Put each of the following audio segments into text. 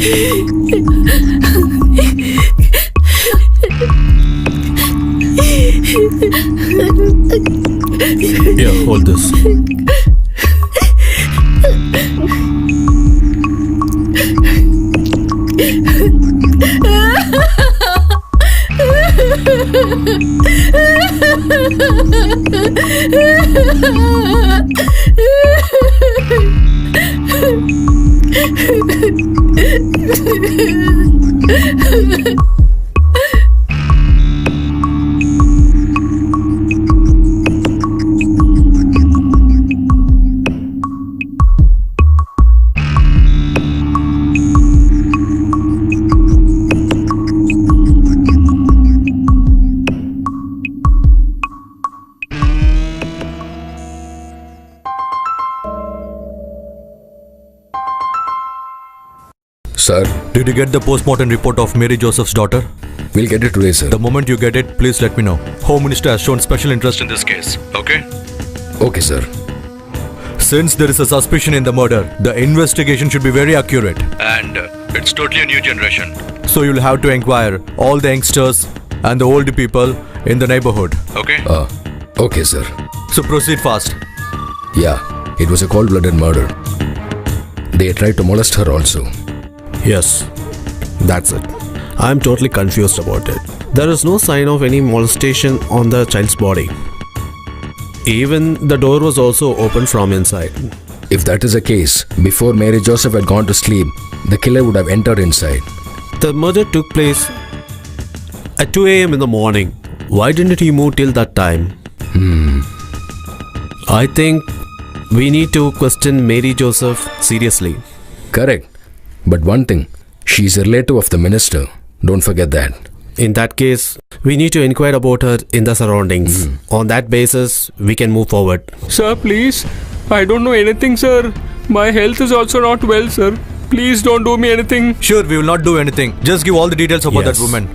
Here, hold this. Sir, did you get the post-mortem report of Mary Joseph's daughter? we'll get it today, sir. The moment you get it, please let me know. Home Minister has shown special interest in this case. Okay? Okay, sir. Since there is a suspicion in the murder, the investigation should be very accurate. And it's totally a new generation. So you'll have to inquire all the youngsters and the old people in the neighborhood. Okay? Okay, sir. So proceed fast. Yeah, it was a cold-blooded murder. They tried to molest her also. Yes, that's it. I'm totally confused about it. There is no sign of any molestation on the child's body. Even the door was also open from inside. If that is the case, before Mary Joseph had gone to sleep, the killer would have entered inside. The murder took place at 2 a.m. in the morning. Why didn't he move till that time? I think we need to question Mary Joseph seriously. Correct. But one thing, she's a relative of the minister. Don't forget that. In that case, we need to inquire about her in the surroundings. On that basis, we can move forward. Sir, please. I don't know anything, sir. My health is also not well, sir. Please don't do me anything. Sure, we will not do anything. Just give all the details about that woman.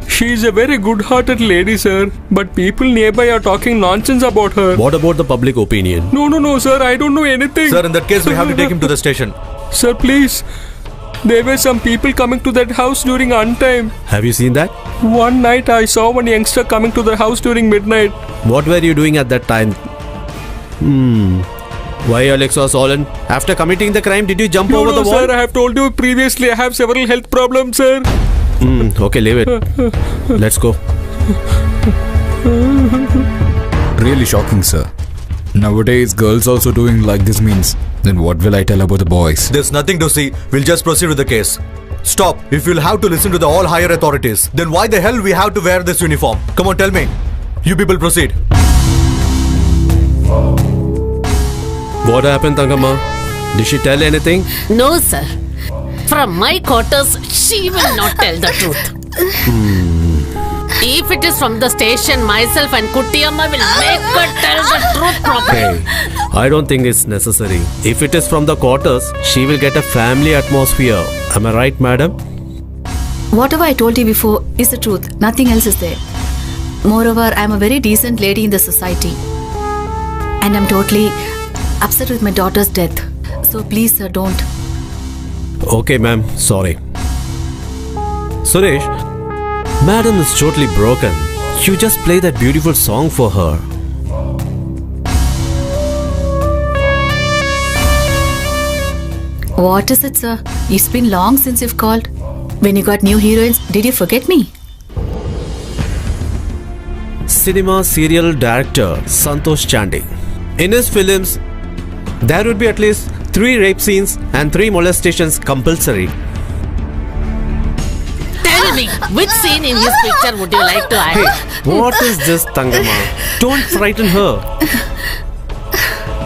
She is a very good-hearted lady, sir. But people nearby are talking nonsense about her. What about the public opinion? No, sir. I don't know anything. Sir, in that case, we have to take him to the station. Sir, please. There were some people coming to that house during untime. Have you seen that? One night I saw one youngster coming to the house during midnight. What were you doing at that time? Why Alex was Solon? After committing the crime, did you jump over the wall? Sir, I have told you previously I have several health problems, sir. Okay, leave it. Let's go. Really shocking, sir. Nowadays, girls also doing like this means. Then what will I tell about the boys? There's nothing to see. We'll just proceed with the case. Stop. If you'll have to listen to the all higher authorities, then why the hell we have to wear this uniform? Come on, tell me. You people proceed. What happened, Tangama? Did she tell anything? No, sir. From my quarters, she will not tell the truth. If it is from the station, myself and Kuttiyamma will make her tell the truth properly. Hey, I don't think it's necessary. If it is from the quarters, she will get a family atmosphere. Am I right, madam? Whatever I told you before is the truth. Nothing else is there. Moreover, I am a very decent lady in the society. And I'm totally upset with my daughter's death. So please, sir, don't. Okay, ma'am. Sorry. Suresh, madam is totally broken. You just play that beautiful song for her. What is it, sir? It's been long since you've called. When you got new heroines, did you forget me? Cinema serial director Santosh Chandy. In his films, there would be at least 3 rape scenes and 3 molestations compulsory. Tell me, which scene in his picture would you like to add? Hey, what is this, Tangama? Don't frighten her.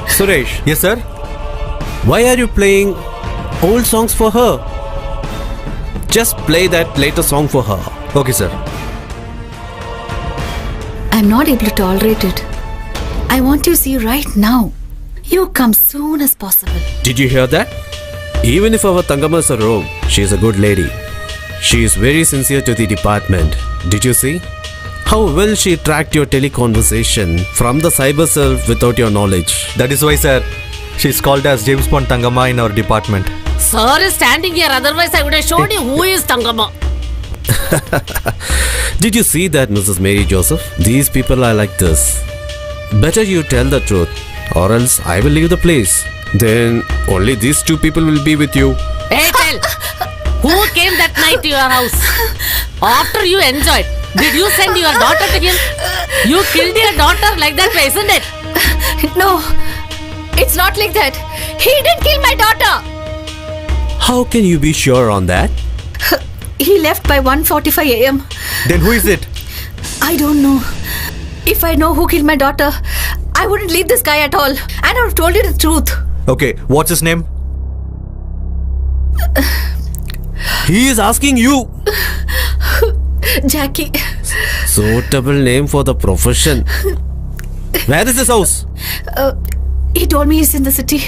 Suresh. Yes, sir? Why are you playing old songs for her? Just play that later song for her. Okay, sir. I'm not able to tolerate it. I want to see you right now. You come soon as possible. Did you hear that? Even if our Tangama is a rogue, she is a good lady. She is very sincere to the department. Did you see? How well she tracked your teleconversation from the cyber cell without your knowledge. That is why, sir, she's called as James Bond Tangama in our department. Sir is standing here, otherwise I would have showed you who is Tangama. Did you see that, Mrs. Mary Joseph? These people are like this. Better you tell the truth, or else I will leave the place. Then only these two people will be with you. Hey, tell. Who came that night to your house? After you enjoyed, did you send your daughter to him? You killed your daughter like that way, isn't it? No, it's not like that. He didn't kill my daughter. How can you be sure on that? He left by 1:45 a.m. Then who is it? I don't know. If I know who killed my daughter, I wouldn't leave this guy at all. And I would have told you the truth. Okay, what's his name? He is asking you. Jackie. Suitable name for the profession. Where is this house? He told me he's in the city.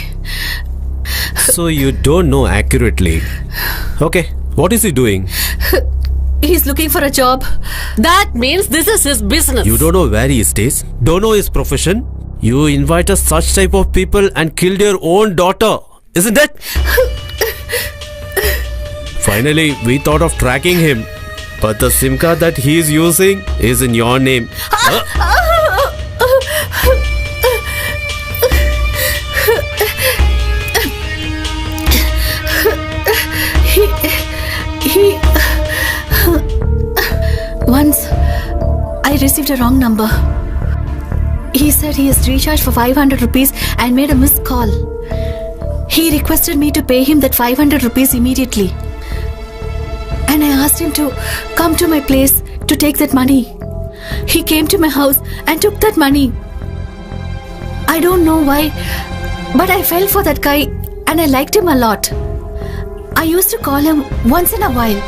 So you don't know accurately. Okay, what is he doing? He's looking for a job. That means this is his business. You don't know where he stays? Don't know his profession? You invited such type of people and killed your own daughter, isn't it? Finally, we thought of tracking him. But the SIM card that he is using is in your name. Once, I received a wrong number. He said he has recharged for 500 rupees and made a missed call. He requested me to pay him that 500 rupees immediately. And I asked him to come to my place to take that money. He came to my house and took that money. I don't know why, but I fell for that guy and I liked him a lot. I used to call him once in a while.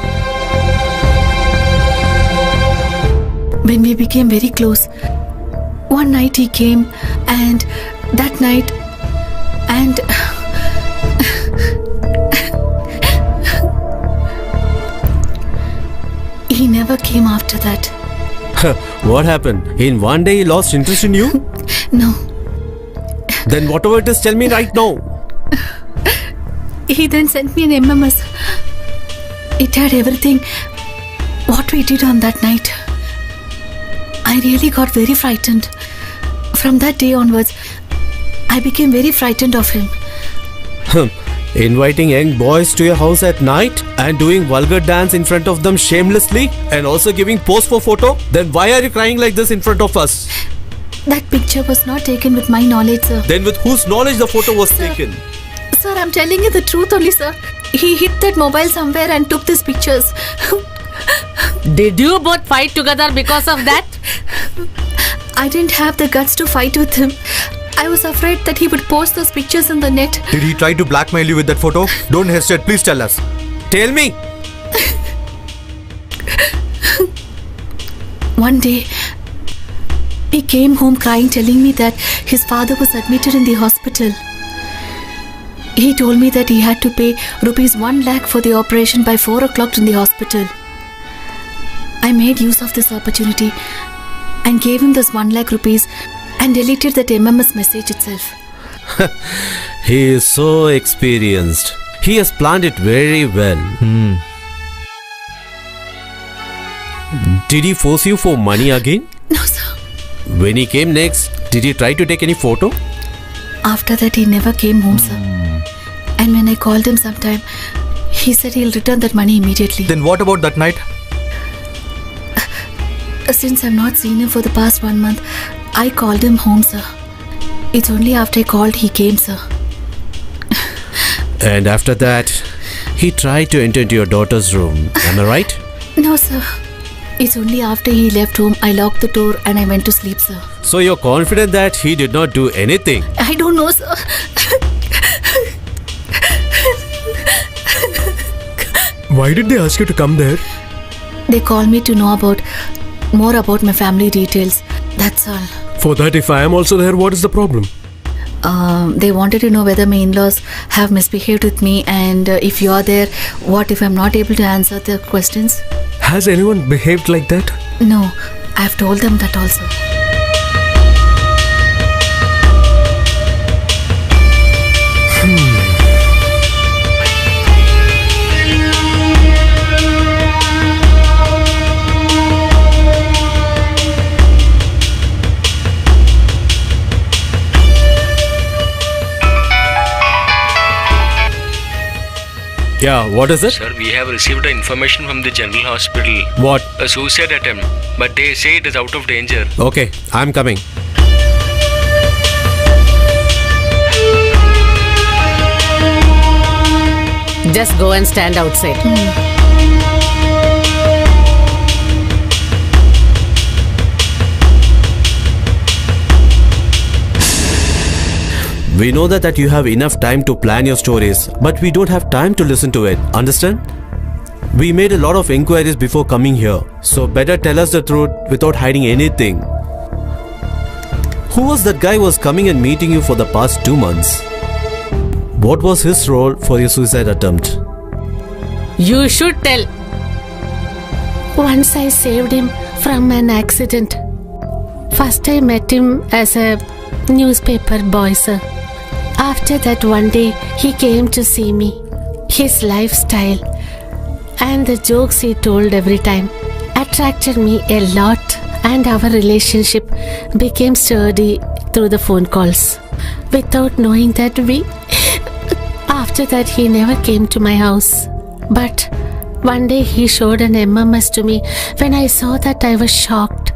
When we became very close, one night he came and that night and he never came after that. What happened? In one day he lost interest in you? No. Then whatever it is, tell me right now. He then sent me an MMS. It had everything what we did on that night. I really got very frightened. From that day onwards, I became very frightened of him. Inviting young boys to your house at night and doing vulgar dance in front of them shamelessly and also giving pose for photo? Then why are you crying like this in front of us? That picture was not taken with my knowledge, sir. Then with whose knowledge the photo was taken? Sir, I'm telling you the truth only, sir. He hid that mobile somewhere and took these pictures. Did you both fight together because of that? I didn't have the guts to fight with him. I was afraid that he would post those pictures in the net. Did he try to blackmail you with that photo? Don't hesitate, please tell us. Tell me. One day, he came home crying, telling me that his father was admitted in the hospital. He told me that he had to pay rupees 1 lakh for the operation by 4 o'clock in the hospital. I made use of this opportunity and gave him those 1 lakh rupees and deleted that MMS message itself. He is so experienced. He has planned it very well. Did he force you for money again? No, sir. When he came next, did he try to take any photo? After that, he never came home, sir. And when I called him sometime, he said he'll return that money immediately. Then what about that night? Since I've not seen him for the past 1 month, I called him home, sir. It's only after I called he came, sir. And after that, he tried to enter into your daughter's room. Am I right? No, sir. It's only after he left home, I locked the door and I went to sleep, sir. So you're confident that he did not do anything? I don't know, sir. Why did they ask you to come there? They called me to know more about my family details. That's all. For that, if I am also there, what is the problem? They wanted to know whether my in-laws have misbehaved with me, and if you are there, what if I'm not able to answer their questions? Has anyone behaved like that? No, I've told them that also. Yeah, what is it? Sir, we have received information from the general hospital. What? A suicide attempt, but they say it is out of danger. Okay, I'm coming. Just go and stand outside. We know that you have enough time to plan your stories, but we don't have time to listen to it. Understand? We made a lot of inquiries before coming here, so better tell us the truth without hiding anything. Who was that guy who was coming and meeting you for the past 2 months? What was his role for your suicide attempt? You should tell. Once I saved him from an accident. First I met him as a newspaper boy, sir. After that, one day he came to see me. His lifestyle and the jokes he told every time attracted me a lot, and our relationship became sturdy through the phone calls. Without knowing that after that he never came to my house. But one day he showed an MMS to me. When I saw that, I was shocked.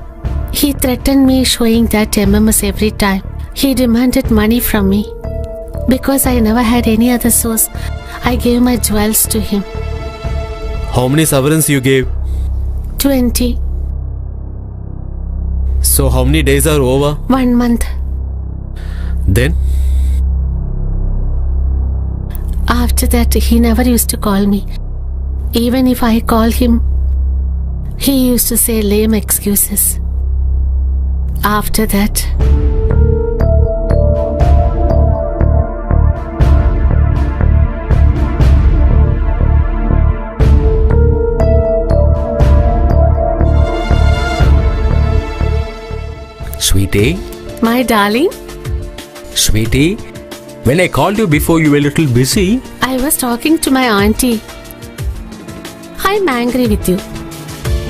He threatened me showing that MMS every time. He demanded money from me. Because I never had any other source, I gave my jewels to him. How many sovereigns you gave? 20. So how many days are over? 1 month. Then? After that, he never used to call me. Even if I call him, he used to say lame excuses. After that, Sweetie, my darling, sweetie, when I called you before, you were a little busy. I was talking to my auntie. I'm angry with you.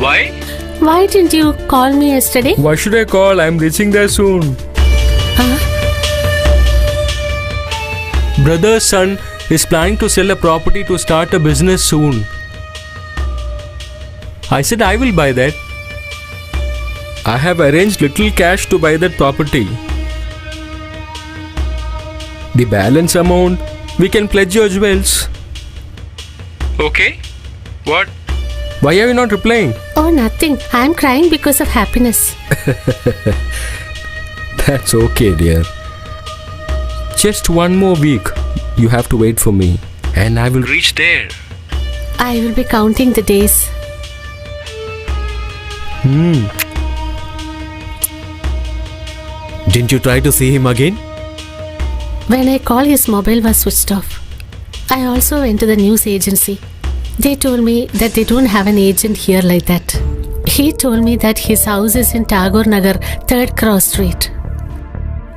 Why? Why didn't you call me yesterday? Why should I call? I'm reaching there soon. Brother's son is planning to sell a property to start a business soon. I said I will buy that. I have arranged little cash to buy that property. The balance amount we can pledge your jewels. Okay. What? Why are you not replying? Oh, nothing. I'm crying because of happiness. That's okay, dear. Just 1 more week. You have to wait for me. And I will. Reach there. I will be counting the days. Didn't you try to see him again? When I called, his mobile was switched off. I also went to the news agency. They told me that they don't have an agent here like that. He told me that his house is in Tagore Nagar, 3rd Cross Street.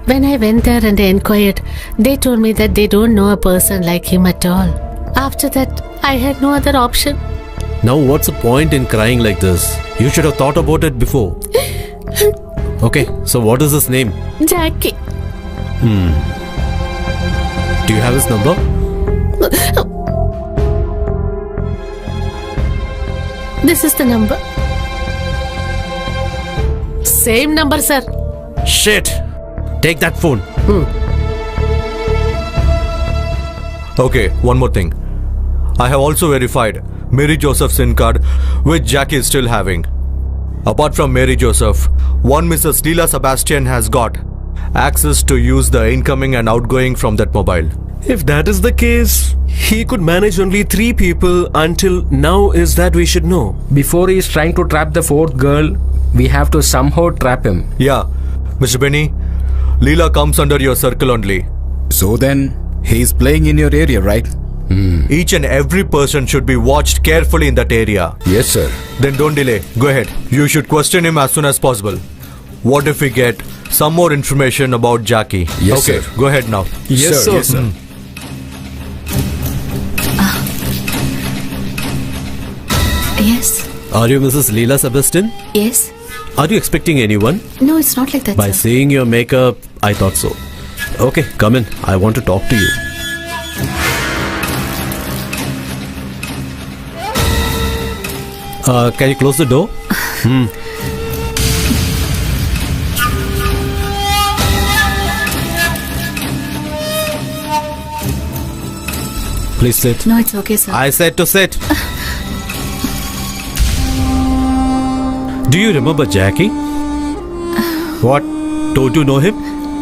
When I went there and inquired, they told me that they don't know a person like him at all. After that, I had no other option. Now what's the point in crying like this? You should have thought about it before. Okay, so what is his name? Jackie. Do you have his number? This is the number. Same number, sir. Shit! Take that phone. Okay, one more thing. I have also verified Mary Joseph's SIM card, which Jackie is still having. Apart from Mary Joseph, one Mrs. Leela Sebastian has got access to use the incoming and outgoing from that mobile. If that is the case, he could manage only 3 people until now. Is that we should know? Before he is trying to trap the 4th girl, we have to somehow trap him. Yeah, Mr. Benny, Leela comes under your circle only. So then, he's playing in your area, right? Each and every person should be watched carefully in that area. Yes, sir. Then don't delay. Go ahead. You should question him as soon as possible. What if we get some more information about Jackie? Yes, okay, sir. go ahead now. Yes, sir. Yes, sir. Yes. Are you Mrs. Leela Sebastian? Yes. Are you expecting anyone? No, it's not like that, By sir. seeing your makeup, I thought so. Okay, come in. I want to talk to you. Can you close the door? Please sit. No, it's okay, sir. I said to sit. Do you remember Jackie? What? Don't you know him?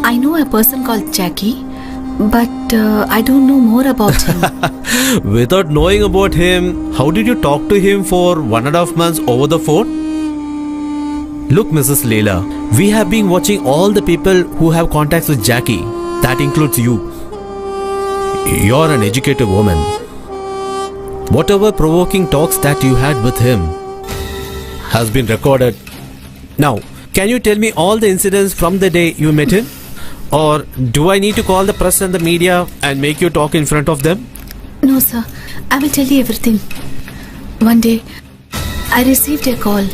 I know a person called Jackie, but I don't know more about him. Without knowing about him, how did you talk to him for 1.5 months over the phone? Look, Mrs. Leela, we have been watching all the people who have contacts with Jackie. That includes you. You're an educated woman. Whatever provoking talks that you had with him has been recorded. Now, can you tell me all the incidents from the day you met him? Or do I need to call the press and the media and make you talk in front of them? No, sir. I will tell you everything. One day, I received a call.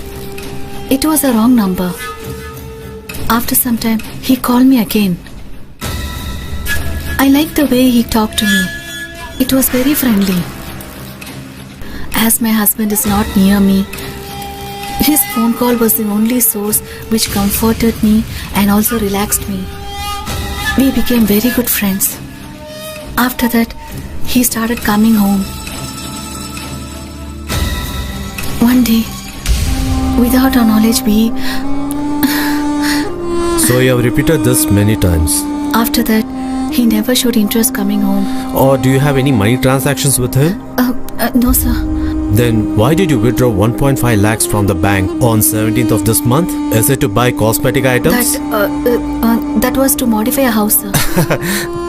It was a wrong number. After some time, he called me again. I liked the way he talked to me. It was very friendly. As my husband is not near me, his phone call was the only source which comforted me and also relaxed me. We became very good friends. After that, he started coming home. One day, without our knowledge, So you have repeated this many times. after that, he never showed interest coming home. Or do you have any money transactions with him? No, sir. Then why did you withdraw 1.5 lakhs from the bank on 17th of this month? Is it to buy cosmetic items? That was to modify a house, sir.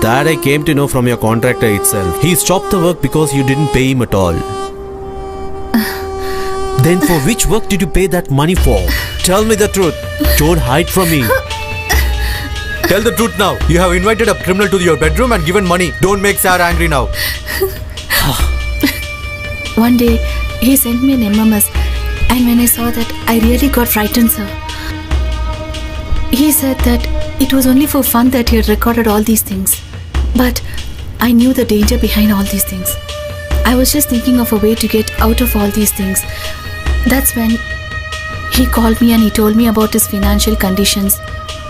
That I came to know from your contractor itself. He stopped the work because you didn't pay him at all. Then for which work did you pay that money for? Tell me the truth. Don't hide from me. Tell the truth now. You have invited a criminal to your bedroom and given money. Don't make Sarah angry now. One day, he sent me an MMS, and when I saw that, I really got frightened, sir. He said that it was only for fun that he had recorded all these things. But I knew the danger behind all these things. I was just thinking of a way to get out of all these things. That's when he called me and he told me about his financial conditions.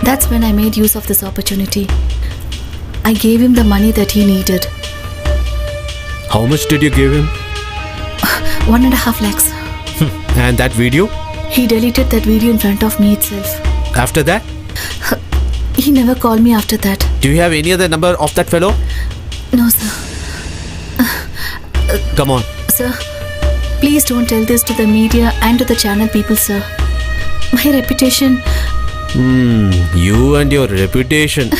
That's when I made use of this opportunity. I gave him the money that he needed. How much did you give him? 1.5 lakhs. And that video? He deleted that video in front of me itself. After that? He never called me after that. Do you have any other number of that fellow? No, sir. Come on. Sir, please don't tell this to the media and to the channel people, sir. My reputation... You and your reputation.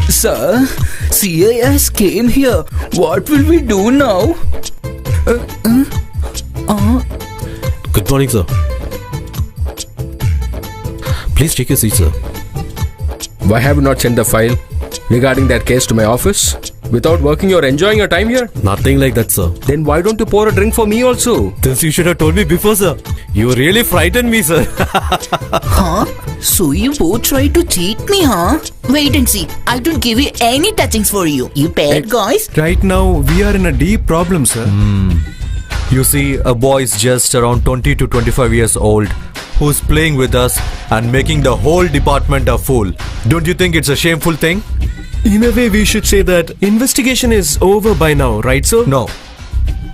Sir, CIS came here. What will we do now? Good morning, sir. Please take your seat, sir. Why have you not sent the file regarding that case to my office? Without working or enjoying your time here? Nothing like that, sir. Then why don't you pour a drink for me also? This you should have told me before, sir. You really frightened me, sir. Huh? So you both try to cheat me, huh? Wait and see. I don't give you any touchings for you. You bad guys. Right now, we are in a deep problem, sir. You see, a boy is just around 20 to 25 years old who's playing with us and making the whole department a fool. Don't you think it's a shameful thing? In a way, we should say that investigation is over by now, right, sir? No.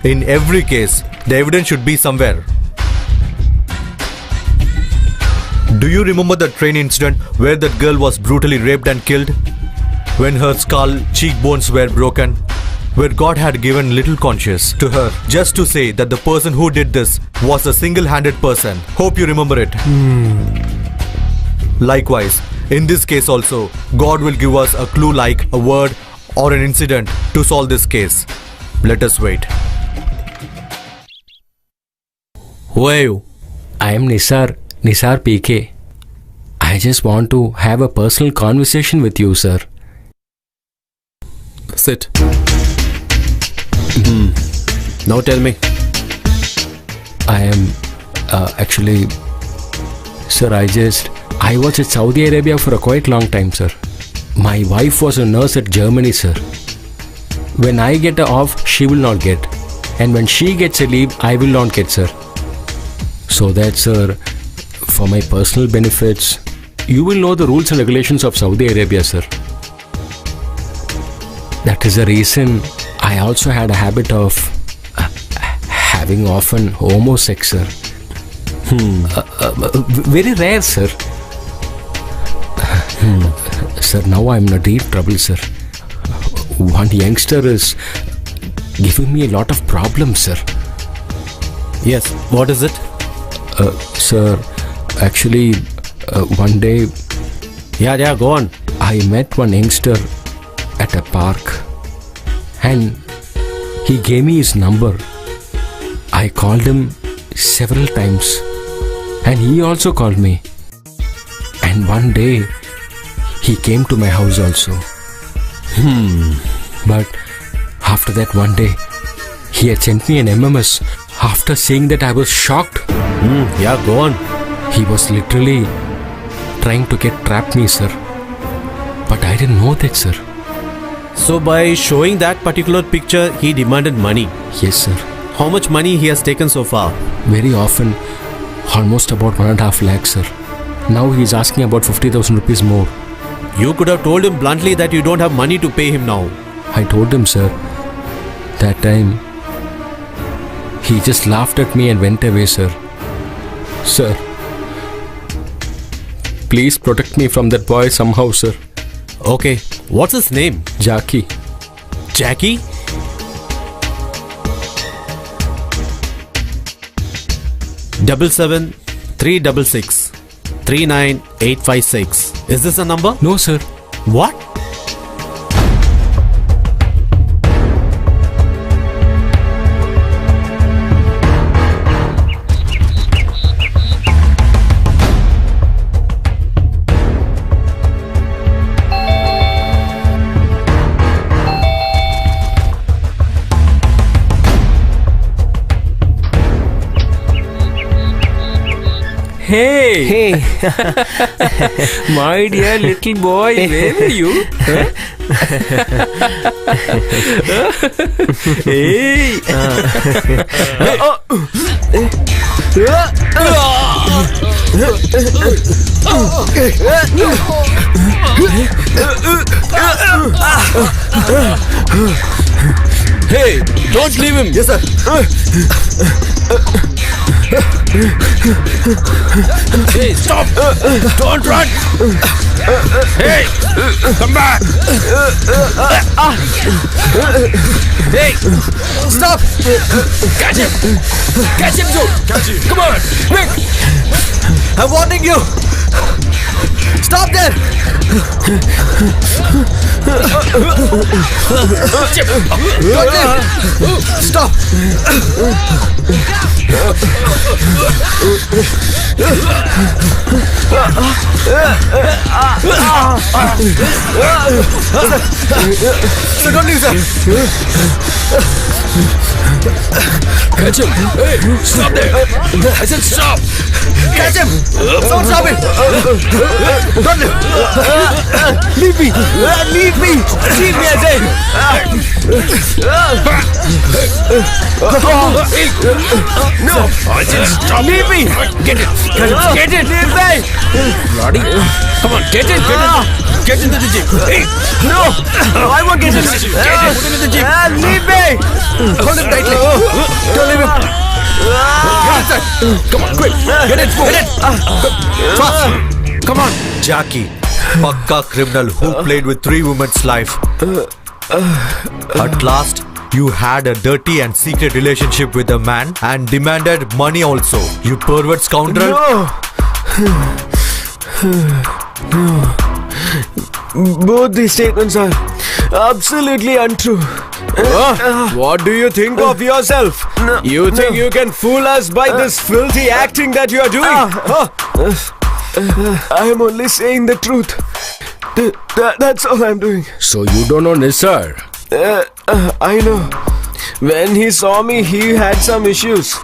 In every case, the evidence should be somewhere. Do you remember the train incident where that girl was brutally raped and killed? When her skull, cheekbones were broken? Where God had given little conscience to her just to say that the person who did this was a single-handed person. Hope you remember it. Likewise, in this case also, God will give us a clue like a word or an incident to solve this case. Let us wait. Who are you? I am Nisar PK. I just want to have a personal conversation with you, sir. Sit. Now tell me. I am actually, sir, I was at Saudi Arabia for a quite long time, sir. My wife was a nurse at Germany, sir. When I get a off, she will not get. And when she gets a leave, I will not get, sir. So that, sir, for my personal benefits, you will know the rules and regulations of Saudi Arabia, sir. That is the reason I also had a habit of having often homosex, sir. Very rare, sir. Sir, now I'm in a deep trouble, sir. One youngster is giving me a lot of problems, sir. Yes, what is it? Sir, actually, one day Yeah, go on. I met one youngster at a park and he gave me his number. I called him several times and he also called me. And one day he came to my house also. But after that one day he had sent me an MMS. After seeing that, I was shocked. Yeah, go on. He was literally trying to trap me, sir. But I didn't know that, sir. So by showing that particular picture, he demanded money. Yes, sir. How much money he has taken so far? Very often, almost about 1.5 lakhs, sir. Now he is asking about 50,000 rupees more. You could have told him bluntly that you don't have money to pay him now. I told him, sir. That time, he just laughed at me and went away, sir. Sir, please protect me from that boy somehow, sir. Okay, what's his name? Jackie. Jackie? Double 7 366 39856. Is this a number? No, sir. What? Hey, my dear little boy, where were you? Hey. Hey, don't leave him. Yes, sir. Hey, stop! Don't run! Hey, come back! Hey, stop! Catch him! Catch him, Joe! Catch him! Come on, quick! I'm warning you! Stop there! Don't leave! Stop! Sir, don't leave, sir! Catch him! Hey, stop there! I said stop! Catch him! Don't stop it! Don't leave! Leave me! Leave me! Leave me, I say! No! I said stop! Leave me! Get it! Get it! Leave me! Bloody! Come on, get it! Get into the jeep! Hey! No! I won't get it! Get it! Put him in the jeep! Leave me! Hold him tightly! Don't leave him! Get inside! Come on, quick! Get it! Get it! Fast! Come on! Jackie, Pakka criminal who played with 3 women's life. At last, you had a dirty and secret relationship with a man and demanded money also. You pervert scoundrel! No. Both these statements are absolutely untrue. What do you think of yourself? You think you can fool us by this filthy acting that you are doing? I am only saying the truth. That's all I'm doing. So you don't know Nisar? I know. When he saw me, he had some issues.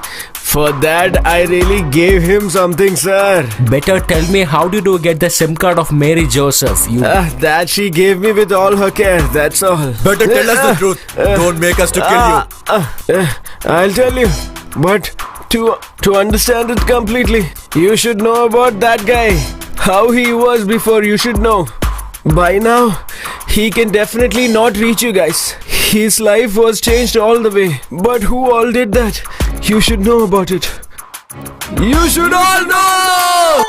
For that, I really gave him something, sir. Better tell me, how did you get the SIM card of Mary Joseph? You That she gave me with all her care, that's all. Better tell us the truth. Don't make us to kill you. I'll tell you. But to understand it completely, you should know about that guy. How he was before, you should know. By now, he can definitely not reach you guys. His life was changed all the way. But who all did that? You should know about it. You should all know!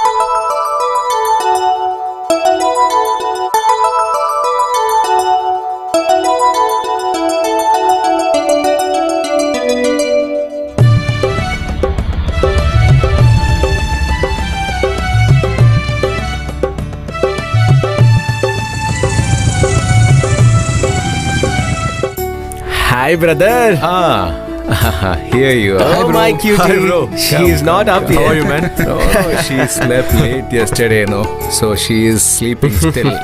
Hi, brother. here you are. Oh, my cutie. Hi, bro. She's not up yet. How are you, man? Oh, she slept late yesterday, no? So she is sleeping still.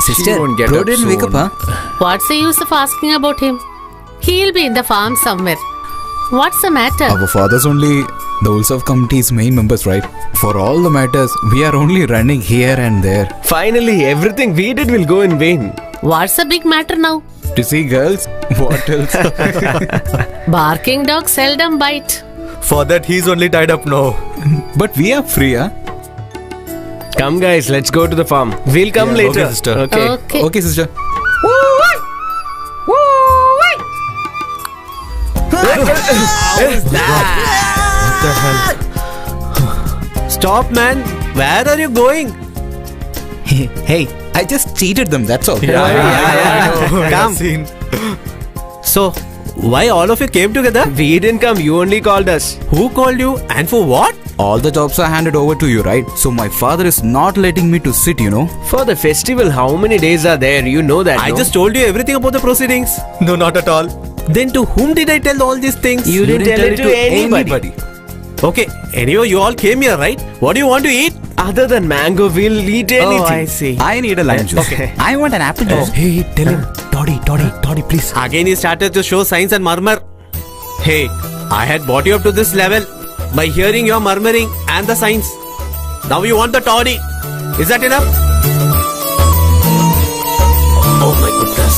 Sister, won't get bro up didn't wake up, soon. huh? What's the use of asking about him? He'll be in the farm somewhere. What's the matter? Our father's only the Ulsav committee's main members, right? For all the matters, we are only running here and there. Finally, everything we did will go in vain. What's the big matter now? To see girls? What else? Barking dogs seldom bite. For that, he's only tied up now. But we are free, huh? Come, guys, let's go to the farm. We'll come Yeah, later. okay, sister. Okay. Okay, sister. Stop, man. Where are you going? Hey, I just cheated them, that's all. Come. Scene. So, why all of you came together? We didn't come, you only called us. Who called you and for what? All the jobs are handed over to you, right? So my father is not letting me to sit, you know. For the festival, how many days are there? You know that, I no? just told you everything about the proceedings. No, not at all. Then to whom did I tell all these things? You didn't tell it to anybody. Okay, anyway, you all came here, right? What do you want to eat? Other than mango, we'll eat anything. Oh, I see. I need a lime juice. Okay. I want an apple juice. Hey, tell him. Toddy, please. Again, he started to show signs and murmur. Hey, I had brought you up to this level by hearing your murmuring and the signs. Now you want the toddy. Is that enough? Oh my goodness.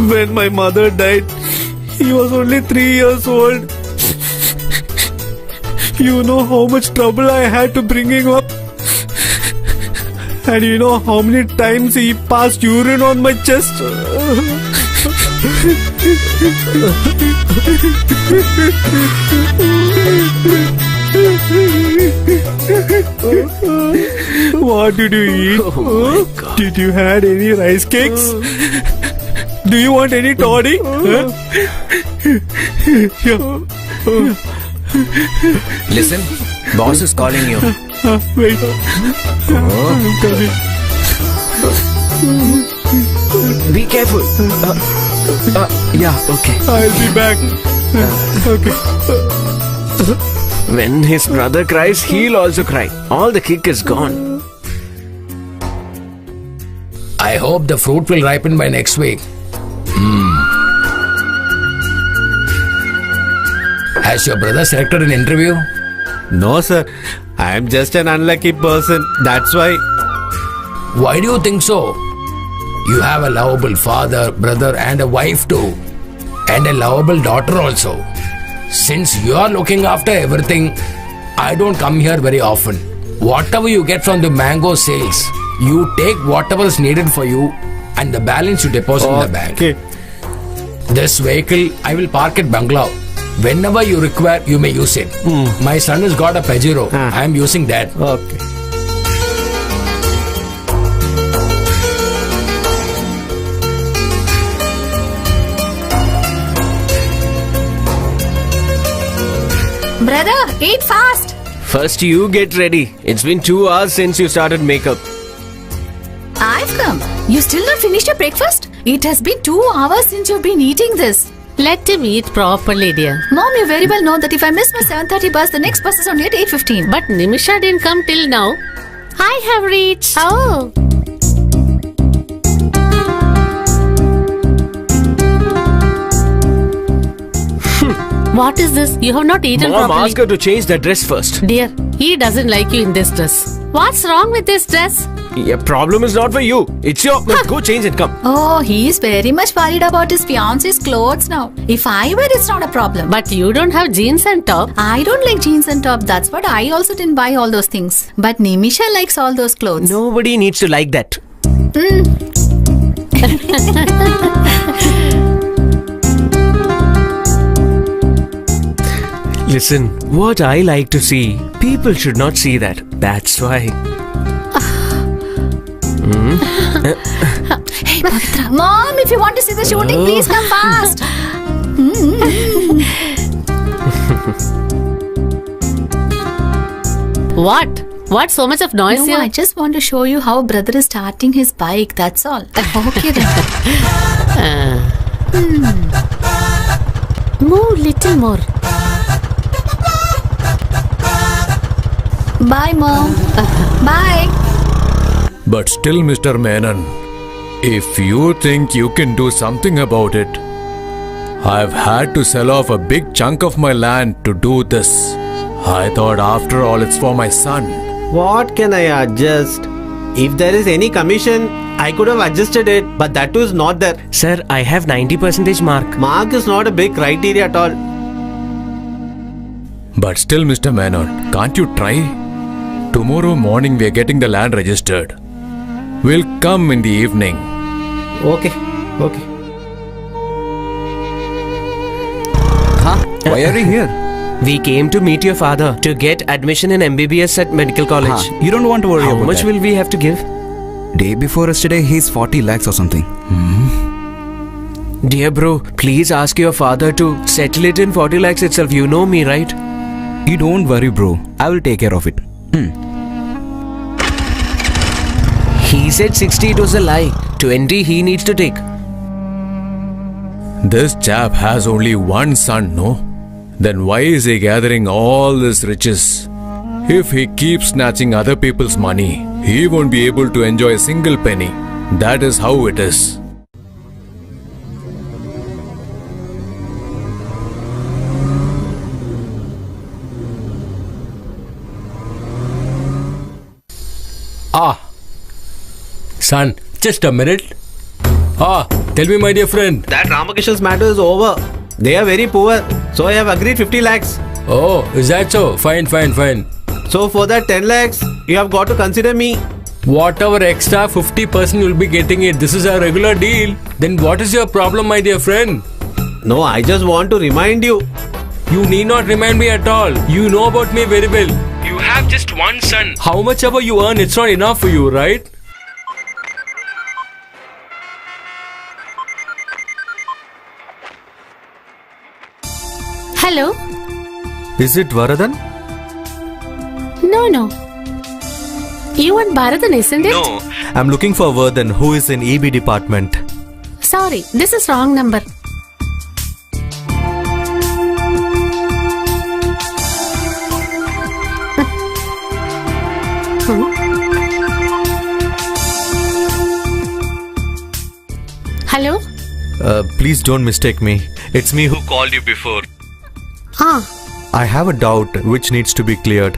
When my mother died, he was only 3 years old. You know how much trouble I had to bring him up. And you know how many times he passed urine on my chest. What did you eat? Oh my God. Did you had any rice cakes? Do you want any toddy? Listen, boss is calling you. Wait. I'm coming. Be careful. Yeah, okay. I'll be back. Okay. When his brother cries, he'll also cry. All the kick is gone. I hope the fruit will ripen by next week. Has your brother selected an interview? No, sir. I am just an unlucky person. That's why. Why do you think so? You have a lovable father, brother, and a wife too. And a lovable daughter also. Since you are looking after everything, I don't come here very often. Whatever you get from the mango sales, you take whatever is needed for you and the balance you deposit in the bank. Okay. This vehicle, I will park at bungalow. Whenever you require, you may use it. My son has got a Pajero. I am using that. Okay. Brother, eat fast. First, you get ready. It's been 2 hours since you started makeup. I've come. You still not finished your breakfast? It has been 2 hours since you've been eating this. Let him eat properly, dear. Mom, you very well know that if I miss my 7:30 bus, the next bus is only at 8:15. But Nimisha didn't come till now. I have reached. Oh. What is this? You have not eaten Mom, properly. ask her to change the dress first. Dear, he doesn't like you in this dress. What's wrong with this dress? Your problem is not for you. It's your... Go change and come. Oh, he is very much worried about his fiance's clothes now. If I wear, it's not a problem. But you don't have jeans and top. I don't like jeans and top. That's what I also didn't buy all those things. But Nimisha likes all those clothes. Nobody needs to like that. Listen, what I like to see, people should not see that. That's why. Hey, Pavitra. Mom, if you want to see the shooting, please come fast. What? What's so much of noise No, here? I just want to show you how brother is starting his bike. That's all. Okay then. Move little more. Bye, Mom. Bye. But still, Mr. Menon, if you think you can do something about it, I've had to sell off a big chunk of my land to do this. I thought after all it's for my son. What can I adjust? If there is any commission, I could have adjusted it, but that too is not there. Sir, I have 90% mark. Mark is not a big criteria at all. But still, Mr. Menon, can't you try? Tomorrow morning we are getting the land registered. We'll come in the evening. Okay. Why are you here? We came to meet your father to get admission in MBBS at medical college. You don't want to worry How about much that. will we have to give? Day before yesterday, he's 40 lakhs or something. Dear bro, please ask your father to settle it in 40 lakhs itself. You know me, right? You don't worry, bro. I will take care of it. He said 60, it was a lie. 20 he needs to take. This chap has only one son, no? Then why is he gathering all this riches? If he keeps snatching other people's money, he won't be able to enjoy a single penny. That is how it is. Son, just a minute. Tell me, my dear friend. That Ramakishan's matter is over. They are very poor. So I have agreed 50 lakhs. Oh, is that so? Fine. So for that 10 lakhs, you have got to consider me. Whatever extra 50% you'll be getting it. This is a regular deal. Then what is your problem, my dear friend? No, I just want to remind you. You need not remind me at all. You know about me very well. You have just one son. How much ever you earn, it's not enough for you, right? Hello? Is it Varadan? No. You want Bharathan, isn't it? No, I'm looking for Vardhan, who is in EB department. Sorry, this is wrong number. Hello? Please don't mistake me. It's me who called you before. I have a doubt which needs to be cleared.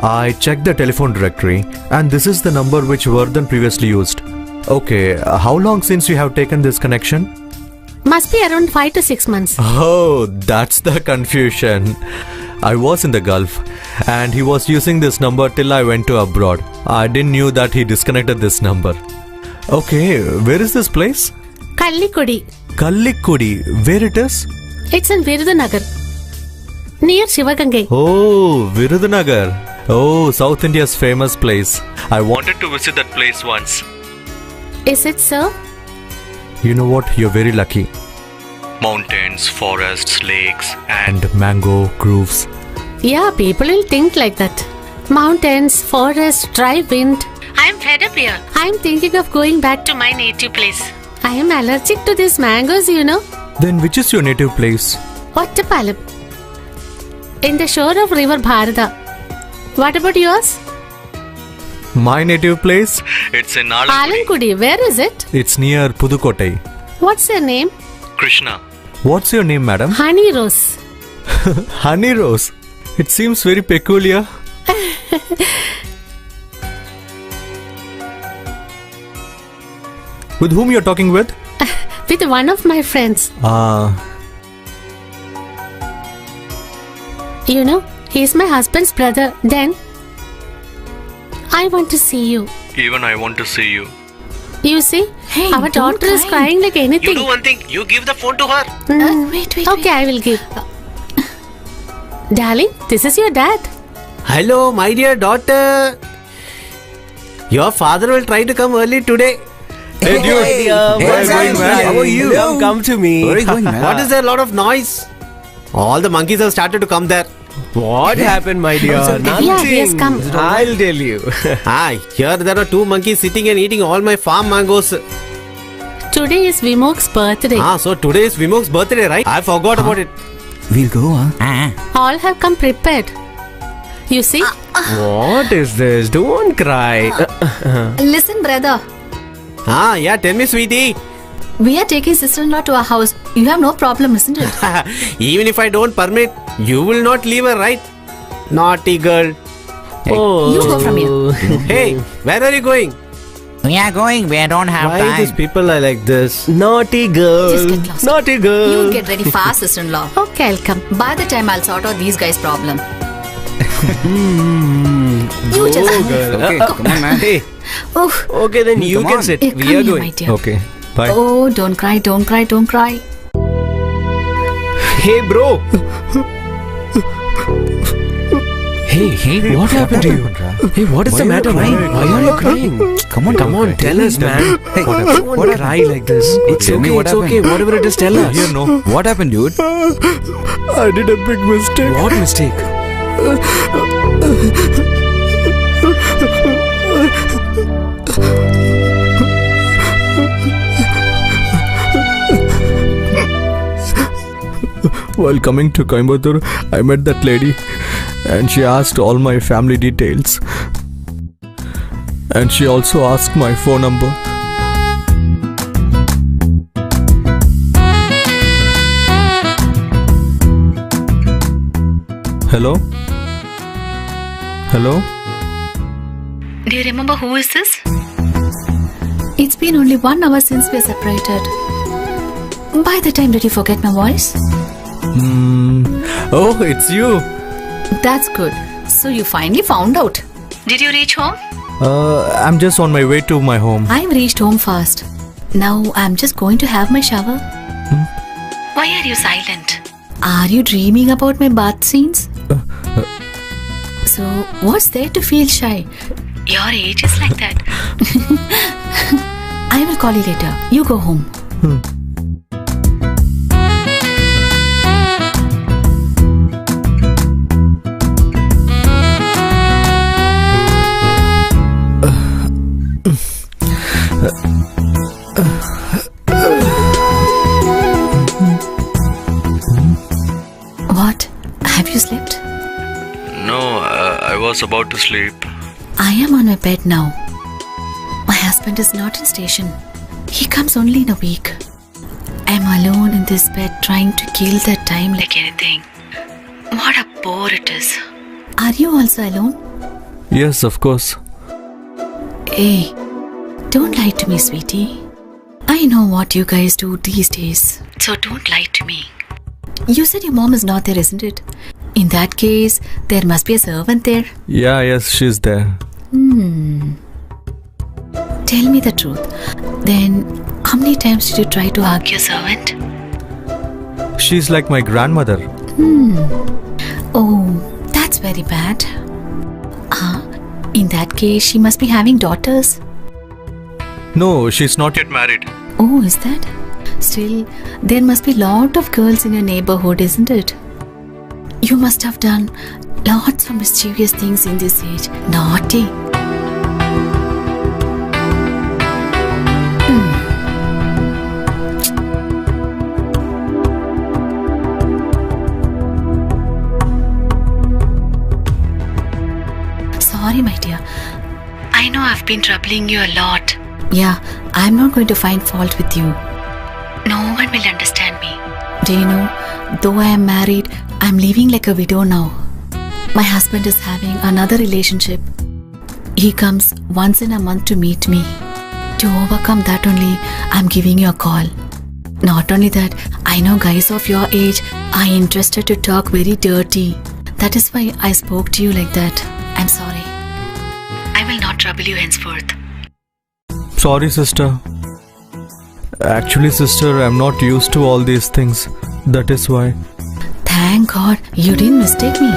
I checked the telephone directory and this is the number which Vardhan previously used. Okay, how long since you have taken this connection? Must be around 5 to 6 months. Oh, that's the confusion. I was in the Gulf and he was using this number till I went to abroad. I didn't knew that he disconnected this number. Okay, where is this place? Kallikudi. Kallikudi, where it is? It's in Virudhunagar. Near Shivagangai. Oh, Virudhunagar. Oh, South India's famous place. I wanted to visit that place once. Is it so? You know what? You're very lucky. Mountains, forests, lakes, and mango groves. Yeah, people will think like that. Mountains, forest, dry wind. I'm fed up here. I'm thinking of going back to my native place. I am allergic to these mangoes, you know. Then which is your native place? Ottapalam. In the shore of river Bharata. What about yours? My native place? It's in Alankudi. Where is it? It's near Pudukottai. What's your name? Krishna. What's your name, madam? Honey Rose. Honey Rose. It seems very peculiar. With whom you're talking with? With one of my friends. You know, he's my husband's brother. Then, I want to see you. Even I want to see you. You see, Hey, our don't daughter is cry. crying like anything. You do one thing. You give the phone to her. Wait. Okay, I will give. Darling, this is your dad. Hello, my dear daughter. Your father will try to come early today. Hey, dude. What's going, man? How are you? Come to me. What is there a lot of noise? All the monkeys have started to come there. What happened, my dear? Nothing. Yeah, he has come. I'll tell you. Here there are 2 monkeys sitting and eating all my farm mangoes. Today is Vimok's birthday. So today is Vimok's birthday, right? I forgot about it. We'll go, huh? All have come prepared. You see? What is this? Don't cry. Listen, brother. Yeah, tell me, sweetie. We are taking sister-in-law to our house. You have no problem, isn't it? Even if I don't permit, you will not leave her, right? Naughty girl. You go from here. Hey, where are you going? We are going. We don't have Why time. these people are like this? Naughty girl. Just get lost. Naughty girl. You'll get ready fast, sister-in-law. Okay, I'll come. By the time I'll sort out these guys' problem. You just Okay, come on, man. Hey, Oof. okay, then you Come can on. sit. Hey, We come are here, going. my dear. Okay. Bye. Oh, don't cry. Hey, bro. Hey, what happened to you? Hey, what is the matter, man? Why are you crying? Come on, Come on, tell us, man. Hey, Don't cry like this. It's Tell me okay, what it's okay. happened. Whatever it is, tell us. Here, no. What happened, dude? I did a big mistake. What mistake? While coming to Coimbatore, I met that lady and she asked all my family details. And she also asked my phone number. Hello? Hello? Do you remember who is this? It's been only 1 hour since we are separated. By the time, did you forget my voice? Oh, it's you. That's good. So you finally found out. Did you reach home? I'm just on my way to my home. I've reached home fast. Now I'm just going to have my shower. Why are you silent? Are you dreaming about my bath scenes? So what's there to feel shy? Your age is like that. I will call you later. You go home. What? Have you slept? No, I was about to sleep. I am on my bed now. My husband is not in station. He comes only in a week. I'm alone in this bed trying to kill the time like anything. What a bore it is. Are you also alone? Yes, of course. Hey, don't lie to me, sweetie. I know what you guys do these days. So don't lie to me. You said your mom is not there, isn't it? In that case, there must be a servant there. Yeah, yes, she's there. Tell me the truth. Then, how many times did you try to hug your servant? She's like my grandmother. Oh, that's very bad. In that case, she must be having daughters. No, she's not yet married. Oh, is that? Still, there must be lot of girls in your neighborhood, isn't it? You must have done lots of mischievous things in this age. Naughty. know I've been troubling you a lot. Yeah, I'm not going to find fault with you. No one will understand me. Do you know, though I am married, I'm living like a widow now. My husband is having another relationship. He comes once in a month to meet me. To overcome that only, I'm giving you a call. Not only that, I know guys of your age are interested to talk very dirty. That is why I spoke to you like that. I'm sorry. I will not trouble you henceforth. Sorry, sister. Actually, sister, I'm not used to all these things. That is why. Thank God you didn't mistake me.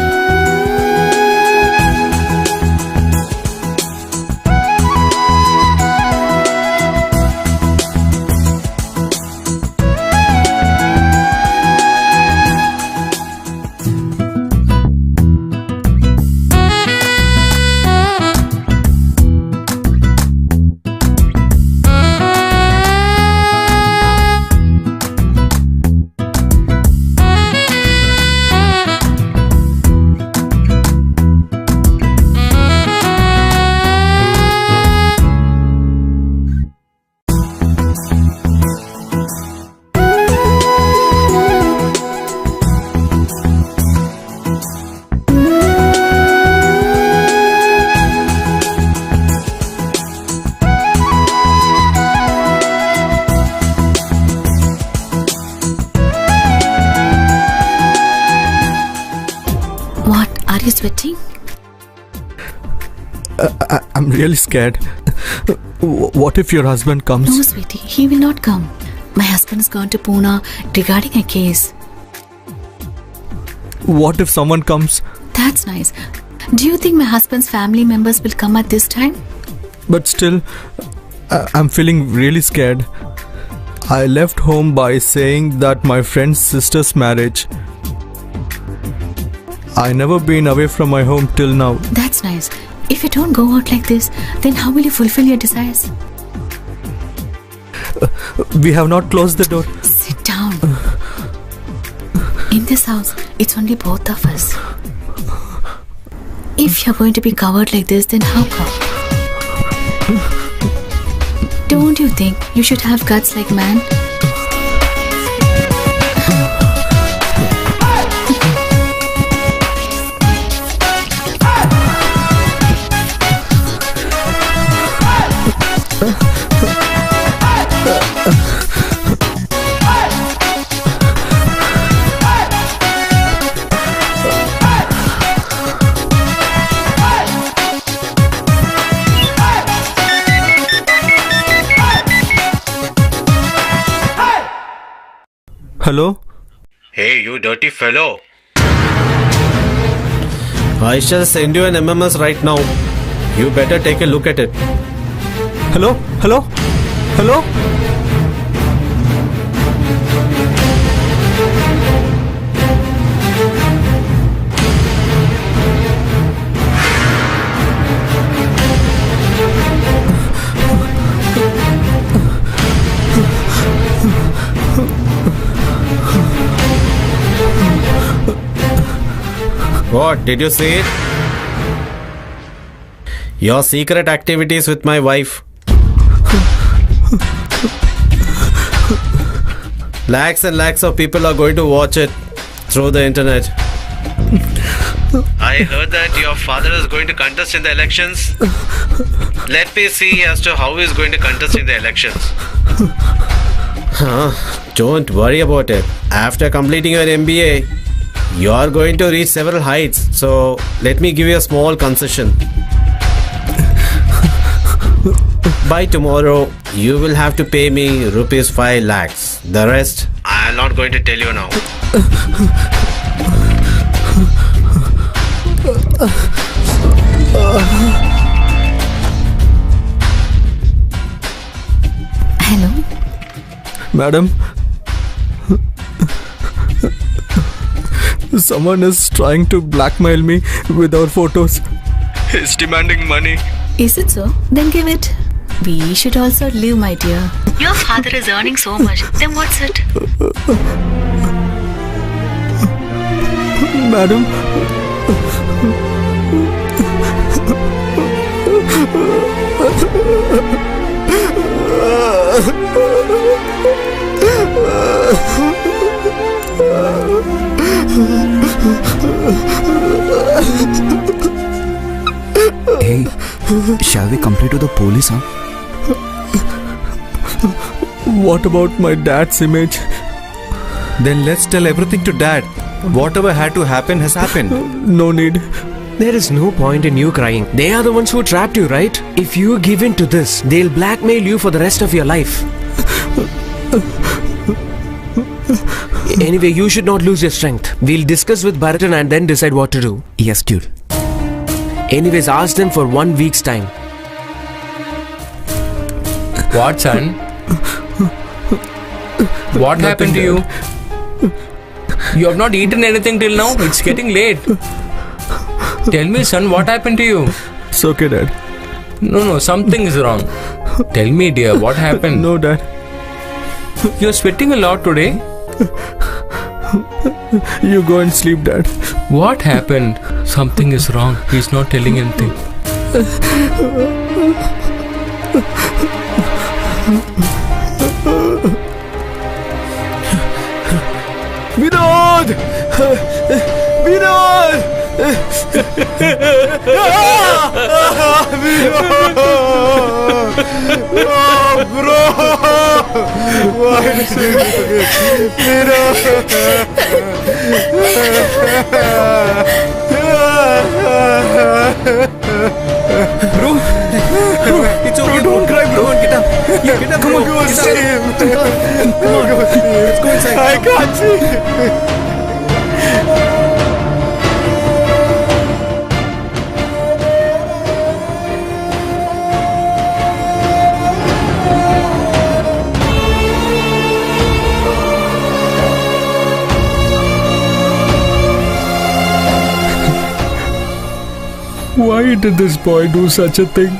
Are you sweating? I'm really scared. What if your husband comes? No, sweetie, he will not come. My husband has gone to Pune regarding a case. What if someone comes? That's nice. Do you think my husband's family members will come at this time? But still, I'm feeling really scared. I left home by saying that my friend's sister's marriage. I never been away from my home till now. That's nice. If you don't go out like this, then how will you fulfill your desires? We have not closed the door. Sit down. In this house, it's only both of us. If you're going to be covered like this, then how come? Don't you think you should have guts like man? Hello? Hey, you dirty fellow. I shall send you an MMS right now. You better take a look at it. Hello? Hello? Hello? What? Did you see it? Your secret activities with my wife. Lakhs and lakhs of people are going to watch it through the internet. I heard that your father is going to contest in the elections. Let me see as to how he is going to contest in the elections. Don't worry about it. After completing your MBA, you are going to reach several heights. So let me give you a small concession. By tomorrow, you will have to pay me rupees 5 lakhs. The rest, I am not going to tell you now. Hello? Madam? Someone is trying to blackmail me with our photos. He's demanding money. Is it so? Then give it. We should also live, my dear. Your father is earning so much. Then what's it? Madam? Hey, shall we complain to the police, huh? What about my dad's image? Then let's tell everything to Dad. Whatever had to happen has happened. No need. There is no point in you crying. They are the ones who trapped you, right? If you give in to this, they'll blackmail you for the rest of your life. Anyway, you should not lose your strength. We'll discuss with Bharatan and then decide what to do. Yes, dude. Anyways, ask them for 1 week's time. What, son? What happened to you? You have not eaten anything till now? It's getting late. Tell me, son, what happened to you? It's okay, Dad. No, something is wrong. Tell me, dear, what happened? No, Dad. You're sweating a lot today. You go and sleep, Dad. What happened? Something is wrong. He's not telling anything. Vinod! Vinod! Oh, bro! Why is Bro, it's okay. Bro, don't cry, bro. Get up. Yeah, get up. Come on, go see him. Come on, go see him. Let's go inside. I can't see. Why did this boy do such a thing?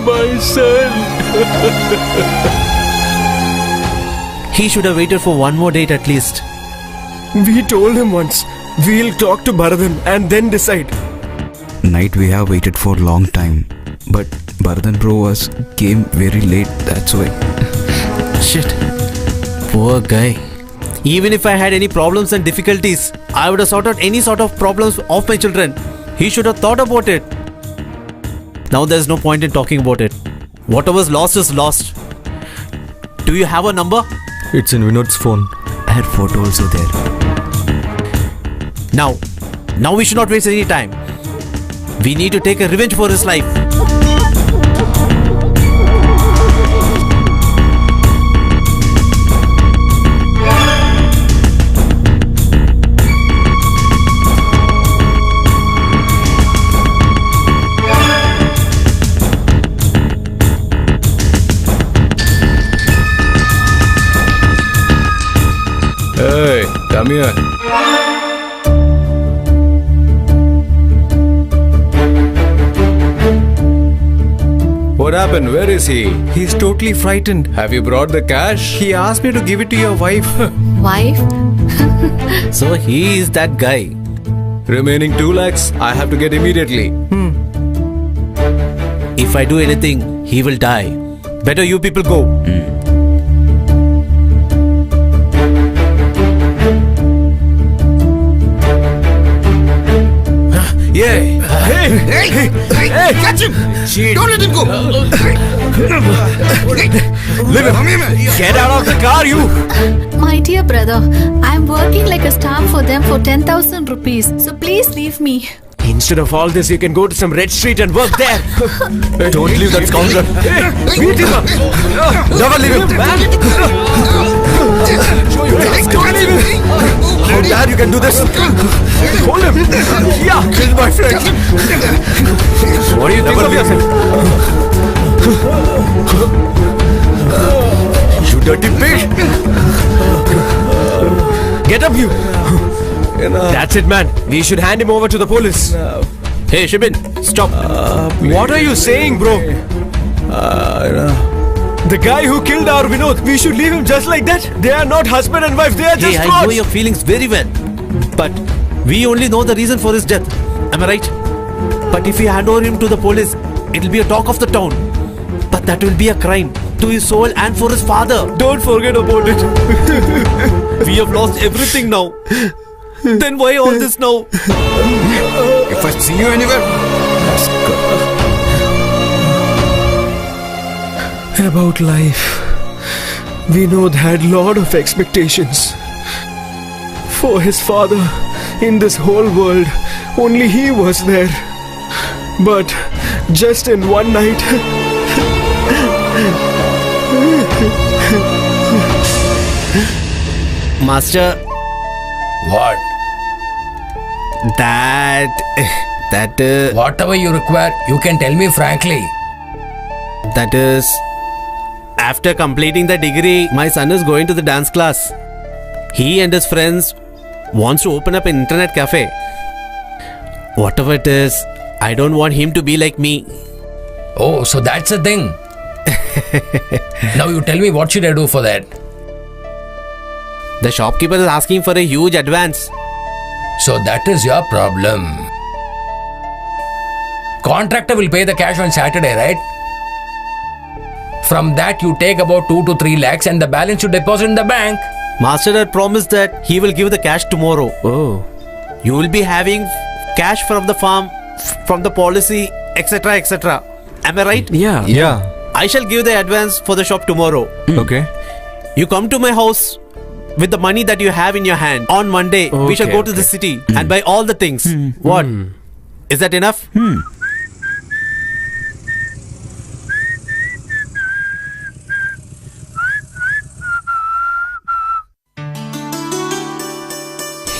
My son. He should have waited for one more date at least. We told him once. We'll talk to Bharathan and then decide. Night we have waited for a long time. But Bharathan bro came very late, that's why. Shit. Poor guy. Even if I had any problems and difficulties, I would have sorted out any sort of problems of my children. He should have thought about it. Now there's no point in talking about it. Whatever's lost is lost. Do you have a number? It's in Vinod's phone. Her photo also there. Now we should not waste any time. We need to take a revenge for his life. Hey, come here. What happened? Where is he? He's totally frightened. Have you brought the cash? He asked me to give it to your wife. Wife? So he is that guy. Remaining 2 lakhs, I have to get immediately. If I do anything, he will die. Better you people go. Yeah. Hey! Catch him! Don't let him go! Leave him. Get out of the car, you! My dear brother, I'm working like a staff for them for 10,000 rupees. So please leave me. Instead of all this, you can go to some red street and work there. Don't leave that scoundrel. Beat him up. Never leave him, man. Don't leave him. How dare you can do this? Hold him. Yeah, kill my friend. What do you think of yourself? You dirty pig. Get up, you. That's it, man. We should hand him over to the police. Hey, Shibin, stop. What are you saying, bro? The guy who killed our Vinod, we should leave him just like that? They are not husband and wife, they are just Hey, I frauds. know your feelings very well. But we only know the reason for his death. Am I right? But if we hand over him to the police, it'll be a talk of the town. But that will be a crime to his soul and for his father. Don't forget about it. We have lost everything now. Then why all this now? If I see you anywhere, let's go. About life, Vinod had lot of expectations. For his father, in this whole world, only he was there. But just in one night, Master, What? that Whatever you require, you can tell me frankly. that is, after completing the degree, my son is going to the dance class. He and his friends wants to open up an internet cafe. Whatever it is, I don't want him to be like me. Oh, so that's the thing. Now you tell me, what should I do for that? The shopkeeper is asking for a huge advance. So that is your problem. Contractor will pay the cash on Saturday, right? From that you take about 2 to 3 lakhs and the balance you deposit in the bank. Master had promised that he will give the cash tomorrow. oh, You will be having cash from the farm, from the policy, etc. etc. Am I right? yeah. Yeah. I shall give the advance for the shop tomorrow. Okay. You come to my house with the money that you have in your hand. On Monday, we shall Okay, go to the city and buy all the things. What? Is that enough?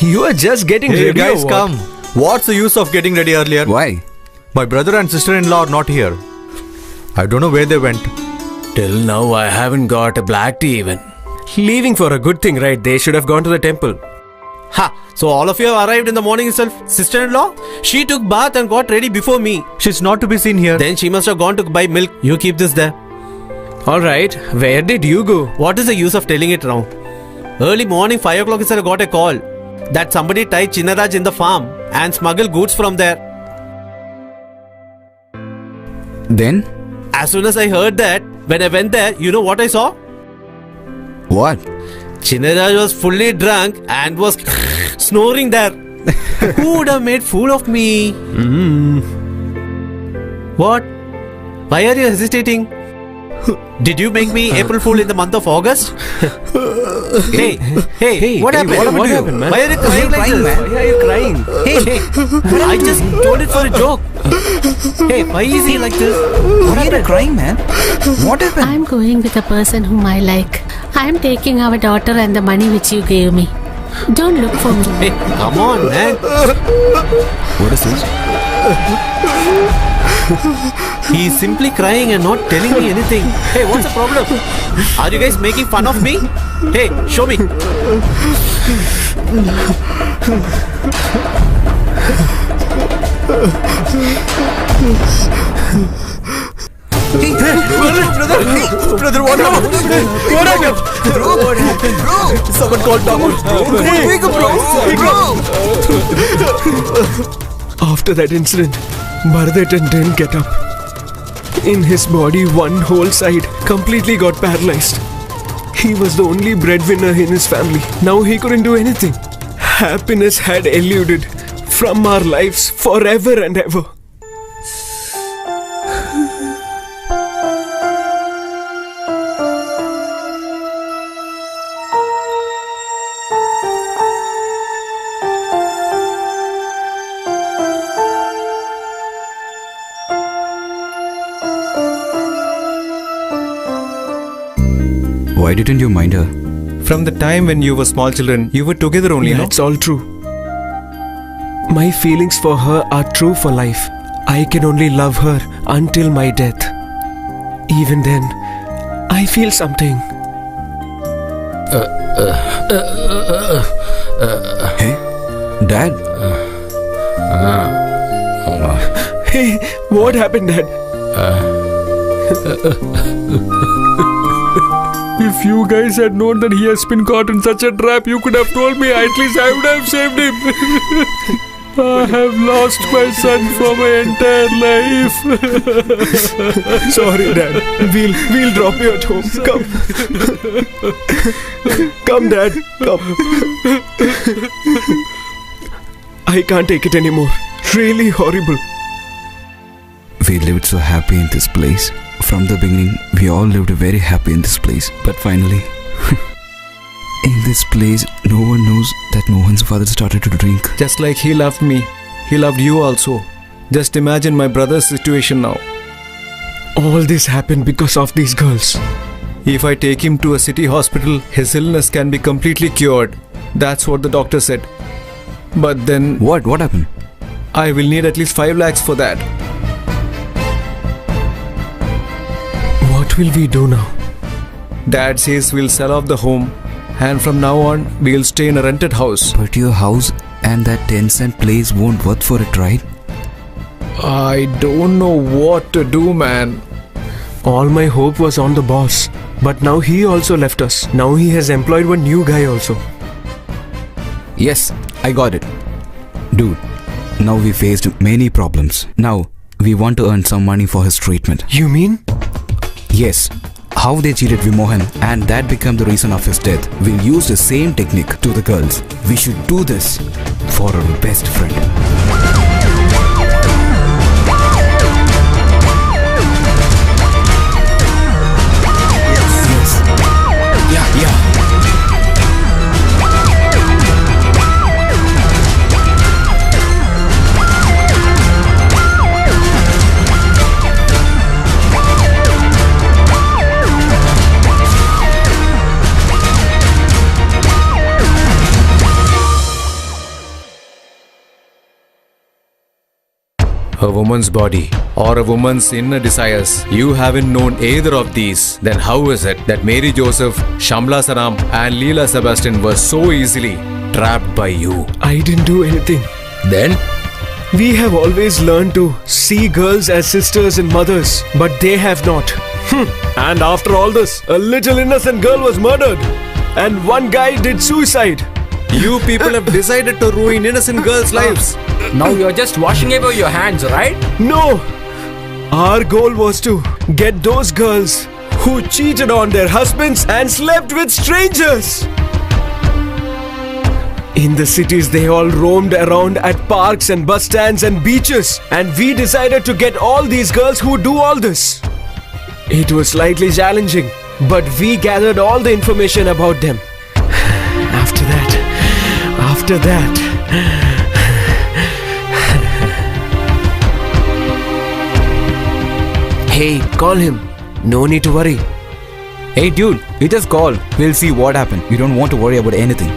You are just getting Hey, ready. guys, or what? come. What's the use of getting ready earlier? Why? My brother and sister-in-law are not here. I don't know where they went. Till now, I haven't got a black tea even. Leaving for a good thing, right? They should have gone to the temple. Ha! So all of you have arrived in the morning itself. Sister-in-law? She took bath and got ready before me. She's not to be seen here. Then she must have gone to buy milk. You keep this there. Alright, where did you go? What is the use of telling it now? Early morning, 5 o'clock, I got a call that somebody tied Chinnaraj in the farm and smuggled goods from there. Then? As soon as I heard that, when I went there, you know what I saw? What? Chinnaraj was fully drunk and was snoring there. Who would have made fool of me? What? Why are you hesitating? Did you make me April Fool in the month of August? Hey, what happened? What happened, man? Why are you crying like this? Why are you crying? Hey, I just told it for a joke. Hey, why is he like this? Why are you crying, man? What happened? I'm going with a person whom I like. I'm taking our daughter and the money which you gave me. Don't look for me. Hey, come on, man. What is this? He's simply crying and not telling me anything. Hey, what's the problem? Are you guys making fun of me? Hey, show me. Brother, what happened? What happened? Bro, Someone called doctor. wake up, bro. After that incident, Bharadatan didn't get up. In his body, one whole side completely got paralyzed. He was the only breadwinner in his family. Now he couldn't do anything. Happiness had eluded from our lives forever and ever. Why didn't you mind her? From the time when you were small children, you were together only, no? That's all true. My feelings for her are true for life. I can only love her until my death. Even then, I feel something. Hey, Dad. Hey, what happened, Dad? If you guys had known that he has been caught in such a trap, you could have told me. At least I would have saved him. I have lost my son for my entire life. Sorry, Dad. We'll drop you at home. Come. Come, Dad. Come. I can't take it anymore. Really horrible. We lived so happy in this place. From the beginning, we all lived very happy in this place. But finally, in this place, no one knows that Mohan's father started to drink. Just like he loved me, he loved you also. Just imagine my brother's situation now. All this happened because of these girls. If I take him to a city hospital, his illness can be completely cured. That's what the doctor said. But then... What happened? I will need at least 5 lakhs for that. What will we do now? Dad says we'll sell off the home, and from now on, we'll stay in a rented house. But your house and that 10-cent place won't worth for it, right? I don't know what to do, man. All my hope was on the boss. But now he also left us. Now he has employed one new guy also. Yes, I got it. Dude, now we faced many problems. Now, we want to earn some money for his treatment. You mean? Yes. How they cheated Vimohan and that became the reason of his death. We'll use the same technique to the girls. We should do this for our best friend. Yes. Yeah. A woman's body or a woman's inner desires. You haven't known either of these. Then how is it that Mary Joseph, Shamla Saram and Leela Sebastian were so easily trapped by you? I didn't do anything. Then? We have always learned to see girls as sisters and mothers, but they have not. And after all this, a little innocent girl was murdered. And one guy did suicide. You people have decided to ruin innocent girls' lives. Now you're just washing away your hands, right? No! Our goal was to get those girls who cheated on their husbands and slept with strangers. In the cities, they all roamed around at parks and bus stands and beaches. And we decided to get all these girls who do all this. It was slightly challenging, but we gathered all the information about them. After that... Hey, call him. No need to worry. Hey dude, you just call. We'll see what happened. You don't want to worry about anything.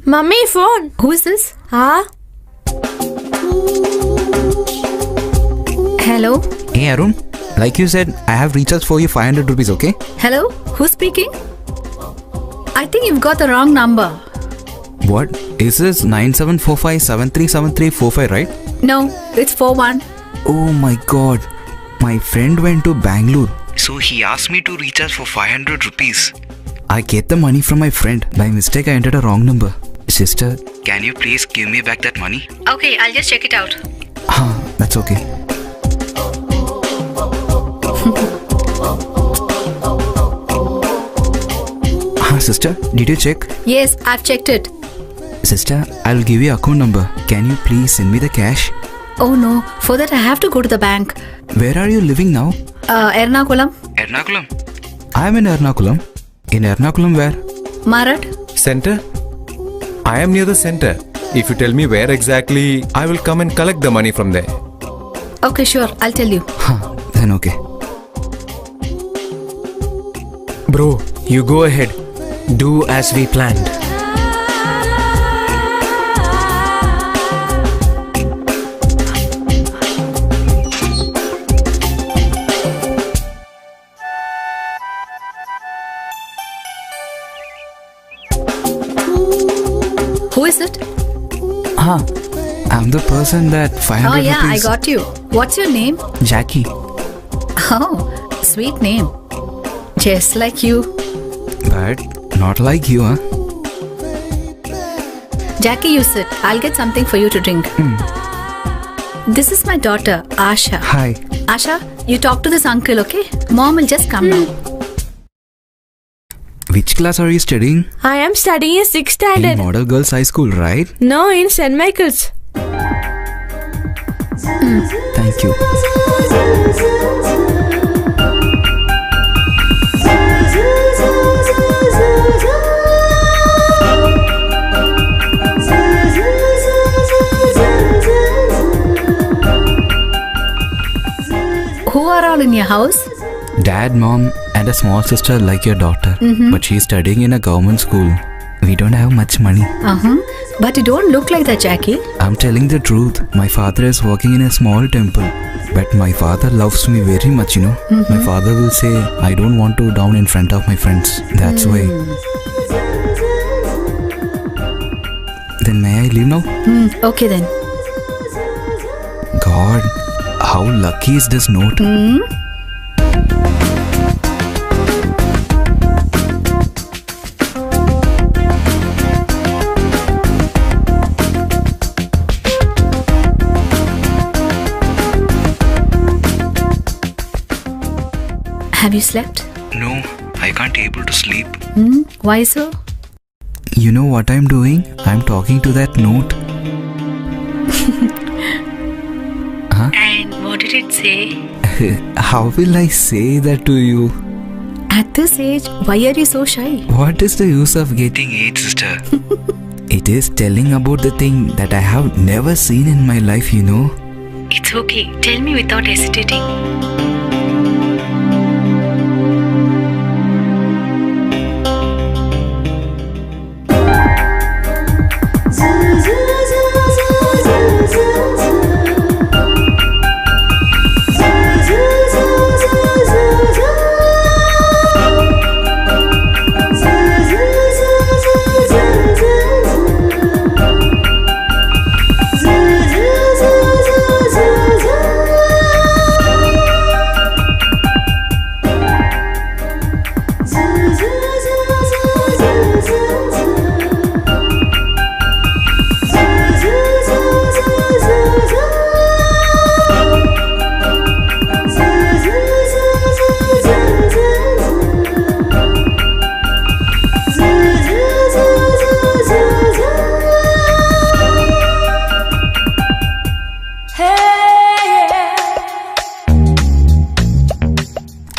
Mummy, phone. Who is this? Huh? Hello? Hey Arun, like you said, I have recharged for you 500 rupees, okay? Hello? Who's speaking? I think you've got the wrong number. What? Is this 9745737345, right? No, it's 41. Oh my god. My friend went to Bangalore. So he asked me to recharge for 500 rupees. I get the money from my friend. By mistake, I entered a wrong number. Sister, can you please give me back that money? Okay, I'll just check it out. That's okay. Sister, did you check? Yes, I've checked it. Sister, I'll give you account number. Can you please send me the cash? Oh no, for that I have to go to the bank. Where are you living now? Ernakulam. Ernakulam? I'm in Ernakulam. In Ernakulam where? Marat. Center? I am near the center. If you tell me where exactly, I will come and collect the money from there. Okay, sure, I'll tell you. Then okay. Bro, you go ahead. Do as we planned. Who is it? I'm the person that 500 Oh yeah, I rupees. got you. What's your name? Jackie. Oh, sweet name. Just like you. But not like you, huh? Jackie, you sit. I'll get something for you to drink. This is my daughter, Asha. Hi. Asha, you talk to this uncle, okay? Mom will just come now. Which class are you studying? I am studying in 6th In standard. Model Girls High School, right? No, in St. Michael's. Thank you. Who are all in your house? Dad, mom, and a small sister like your daughter. But she's studying in a government school. We don't have much money. But you don't look like that, Jackie. I'm telling the truth. My father is working in a small temple. But my father loves me very much, you know. My father will say, I don't want to down in front of my friends. That's why. Then may I leave now? Okay then. God, how lucky is this note? Have you slept? No, I can't able to sleep. Why so? You know what I'm doing? I'm talking to that note. And what did it say? How will I say that to you? At this age, why are you so shy? What is the use of getting age, sister? It is telling about the thing that I have never seen in my life, you know. It's okay. Tell me without hesitating.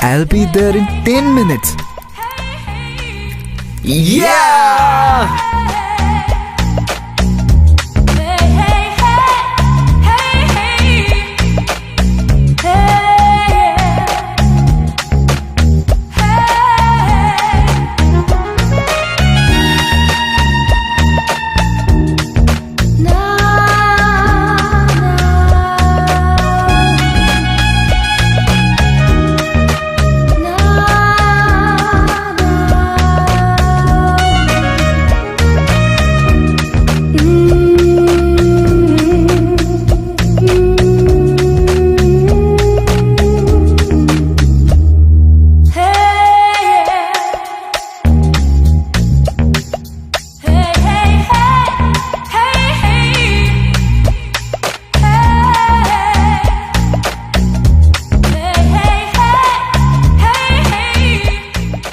I'll be there in 10 minutes. Yeah!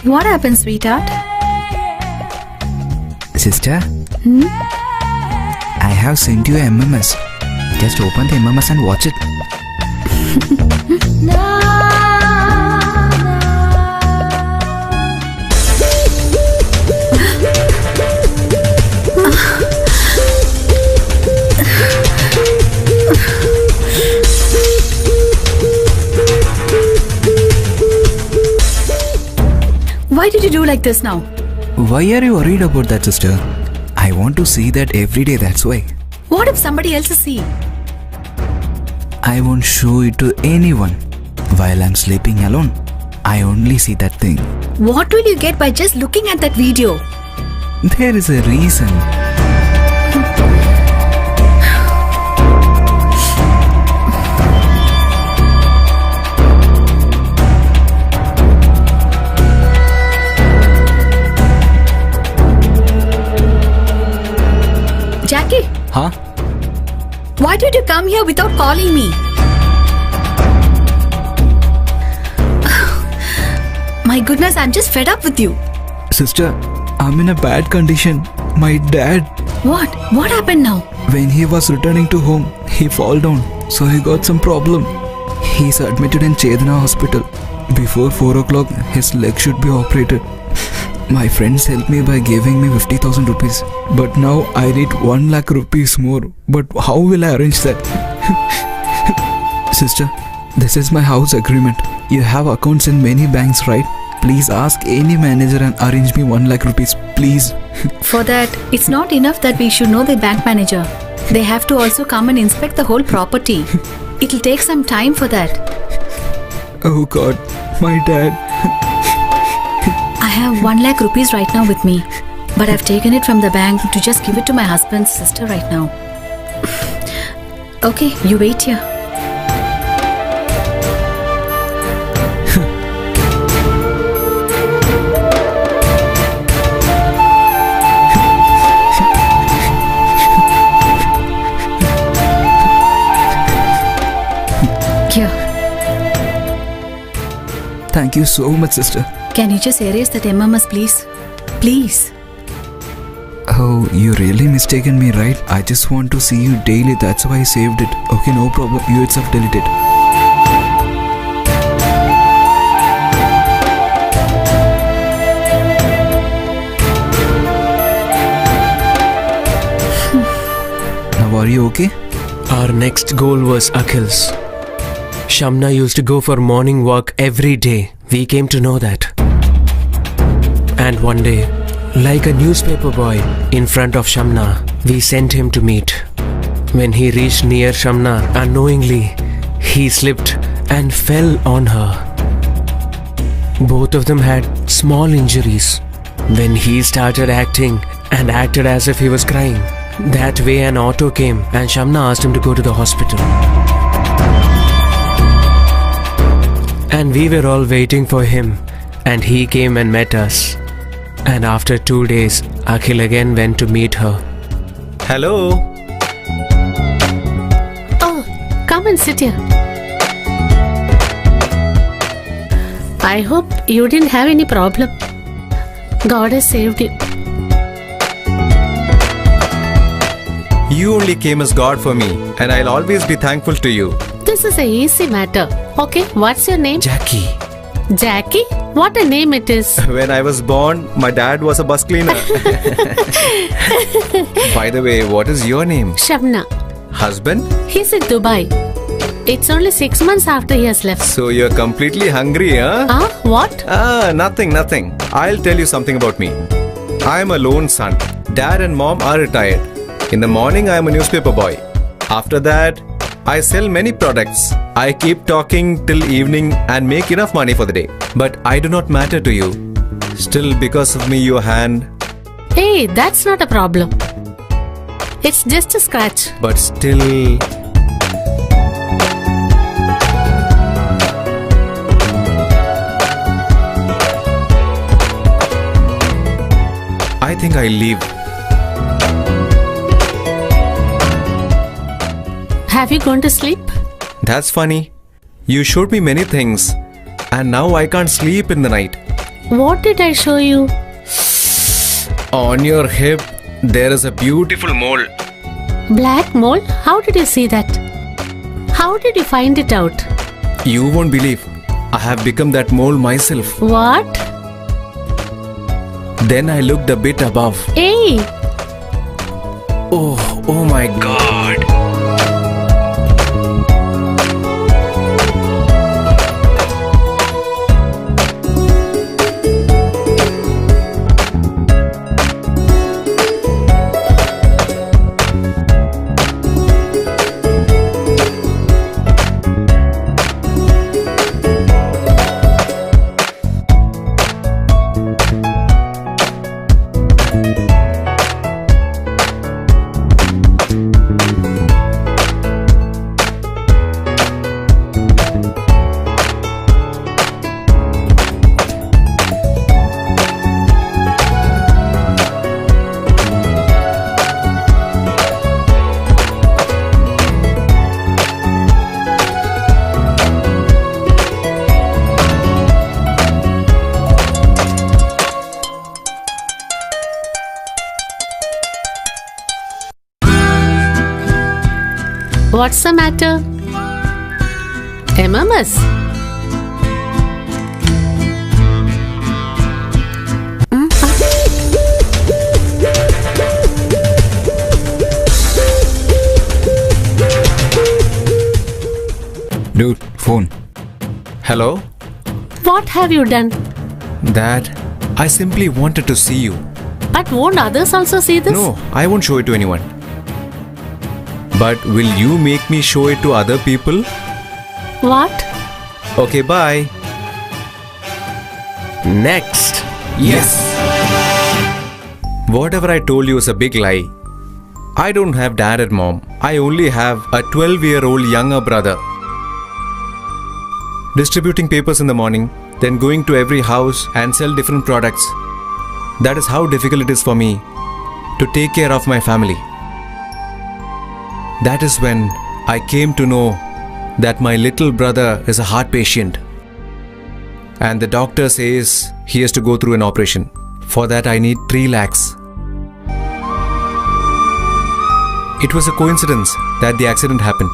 What happened, sweetheart? Sister? I have sent you a MMS. Just open the MMS and watch it. Why did you do like this now? Why are you worried about that, sister? I want to see that every day, that's why. What if somebody else see? I won't show it to anyone. While I'm sleeping alone, I only see that thing. What will you get by just looking at that video? There is a reason. Huh? Why did you come here without calling me? My goodness, I'm just fed up with you. Sister, I'm in a bad condition. My dad, What? What happened now? when he was returning to home, he fall down. So he got some problem. He's admitted in Chedana hospital. Before 4 o'clock, his leg should be operated. My friends helped me by giving me 50,000 rupees. But now I need 1 lakh rupees more. But how will I arrange that? Sister, this is my house agreement. You have accounts in many banks, right? Please ask any manager and arrange me 1 lakh rupees, please. For that, it's not enough that we should know the bank manager. They have to also come and inspect the whole property. It'll take some time for that. Oh God, my dad. I have 1 lakh rupees right now with me, but I've taken it from the bank to just give it to my husband's sister right now. Okay, you wait here. Here. Thank you so much, sister. Can you just erase that MMS, please? Please. Oh, you really mistaken me, right? I just want to see you daily, that's why I saved it. Okay, no problem. You itself delete it. Now, are you okay? Our next goal was Akhil's. Shamna used to go for morning walk every day. We came to know that. And one day, like a newspaper boy in front of Shamna, we sent him to meet. When he reached near Shamna, unknowingly, he slipped and fell on her. Both of them had small injuries. When he started acting and acted as if he was crying, that way an auto came and Shamna asked him to go to the hospital. And we were all waiting for him, and he came and met us. And after 2 days, Akhil again went to meet her. Hello. Oh, come and sit here. I hope you didn't have any problem. God has saved you. You only came as God for me, and I'll always be thankful to you. This is a easy matter. Okay, what's your name? Jackie. Jackie? What a name it is. When I was born, my dad was a bus cleaner. By the way, what is your name? Shamna. Husband? He's in Dubai. It's only 6 months after he has left. So you're completely hungry, huh? What? Nothing. I'll tell you something about me. I'm a lone son. Dad and mom are retired. In the morning, I'm a newspaper boy. After that, I sell many products. I keep talking till evening and make enough money for the day. But I do not matter to you. Still, because of me, your hand. Hey, that's not a problem. It's just a scratch. But still. I think I leave. Have you gone to sleep? That's funny. You showed me many things, and now I can't sleep in the night. What did I show you? On your hip, there is a beautiful mole. Black mole? How did you see that? How did you find it out? You won't believe. I have become that mole myself. What? Then I looked a bit above. Hey! Oh my God. What's the matter? MMS? Dude, phone. Hello? What have you done? Dad, I simply wanted to see you. But won't others also see this? No, I won't show it to anyone. But will you make me show it to other people? What? Okay, bye. Next. Yes. Whatever I told you is a big lie. I don't have dad and mom. I only have a 12-year-old younger brother. Distributing papers in the morning, then going to every house and sell different products. That is how difficult it is for me to take care of my family. That is when I came to know that my little brother is a heart patient. And the doctor says he has to go through an operation. For that I need 3 lakhs. It was a coincidence that the accident happened.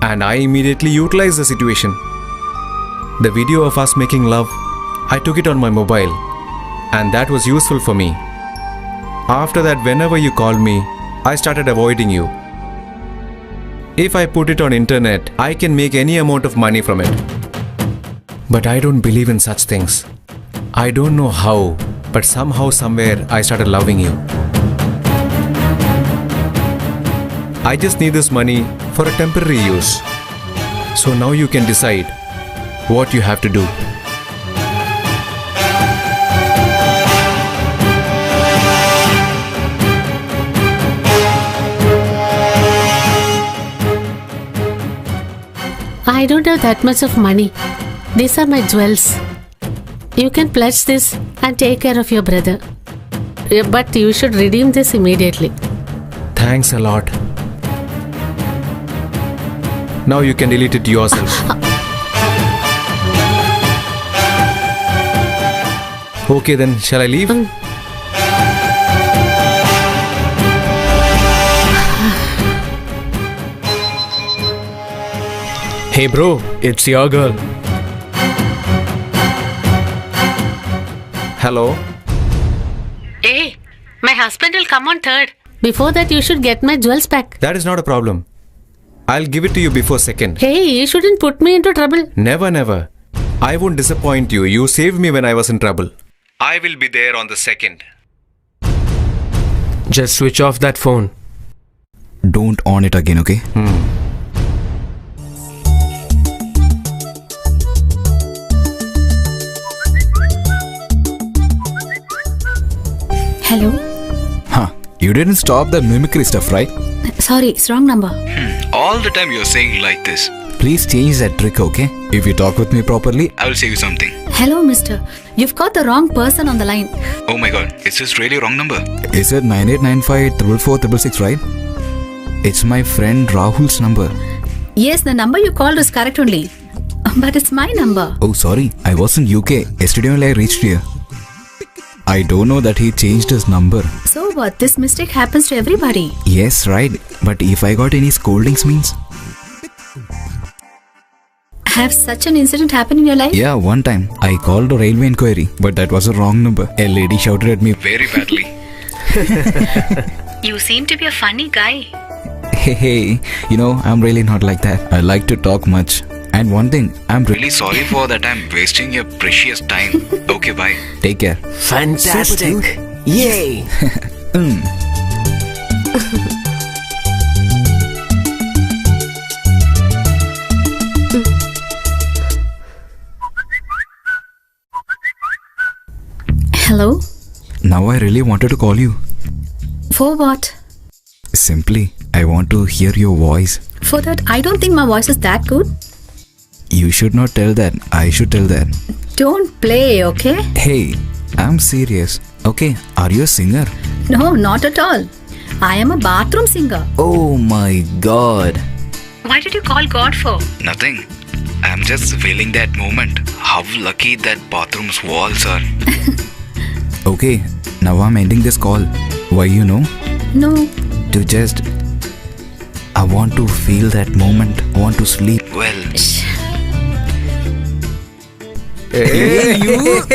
And I immediately utilized the situation. The video of us making love, I took it on my mobile. And that was useful for me. After that, whenever you called me, I started avoiding you. If I put it on internet, I can make any amount of money from it. But I don't believe in such things. I don't know how, but somehow, somewhere, I started loving you. I just need this money for a temporary use. So now you can decide what you have to do. I don't have that much of money. These are my jewels. You can pledge this and take care of your brother. But you should redeem this immediately. Thanks a lot. Now you can delete it yourself. Okay then, shall I leave? Hey bro, it's your girl. Hello? Hey, my husband will come on 3rd. Before that, you should get my jewels back. That is not a problem. I'll give it to you before 2nd. Hey, you shouldn't put me into trouble. Never, never. I won't disappoint you. You saved me when I was in trouble. I will be there on the 2nd. Just switch off that phone. Don't on it again, okay? Hello? Huh. You didn't stop the mimicry stuff, right? Sorry, it's wrong number. All the time you're saying like this. Please change that trick, okay? If you talk with me properly, I will say you something. Hello, mister. You've got the wrong person on the line. Oh my god, is this really wrong number? Is it 9895444666, right? It's my friend Rahul's number. Yes, the number you called is correct only. But it's my number. Oh, sorry. I was in UK. Yesterday only I reached here. I don't know that he changed his number. So what? This mistake happens to everybody. Yes, right. But if I got any scoldings means? Have such an incident happened in your life? Yeah, one time. I called a railway inquiry, but that was a wrong number. A lady shouted at me very badly. You seem to be a funny guy. Hey, I'm really not like that. I like to talk much. And one thing, I'm really sorry for that I'm wasting your precious time. Okay, bye. Take care. Fantastic. Yay. Hello? Now I really wanted to call you. For what? Simply, I want to hear your voice. For that, I don't think my voice is that good. You should not tell that. I should tell that. Don't play, okay? Hey, I'm serious. Okay, are you a singer? No, not at all. I am a bathroom singer. Oh my god. Why did you call God for? Nothing. I'm just feeling that moment. How lucky that bathroom's walls are. Okay, now I'm ending this call. Why you know? No. To just want to feel that moment. I want to sleep well. Hey, you!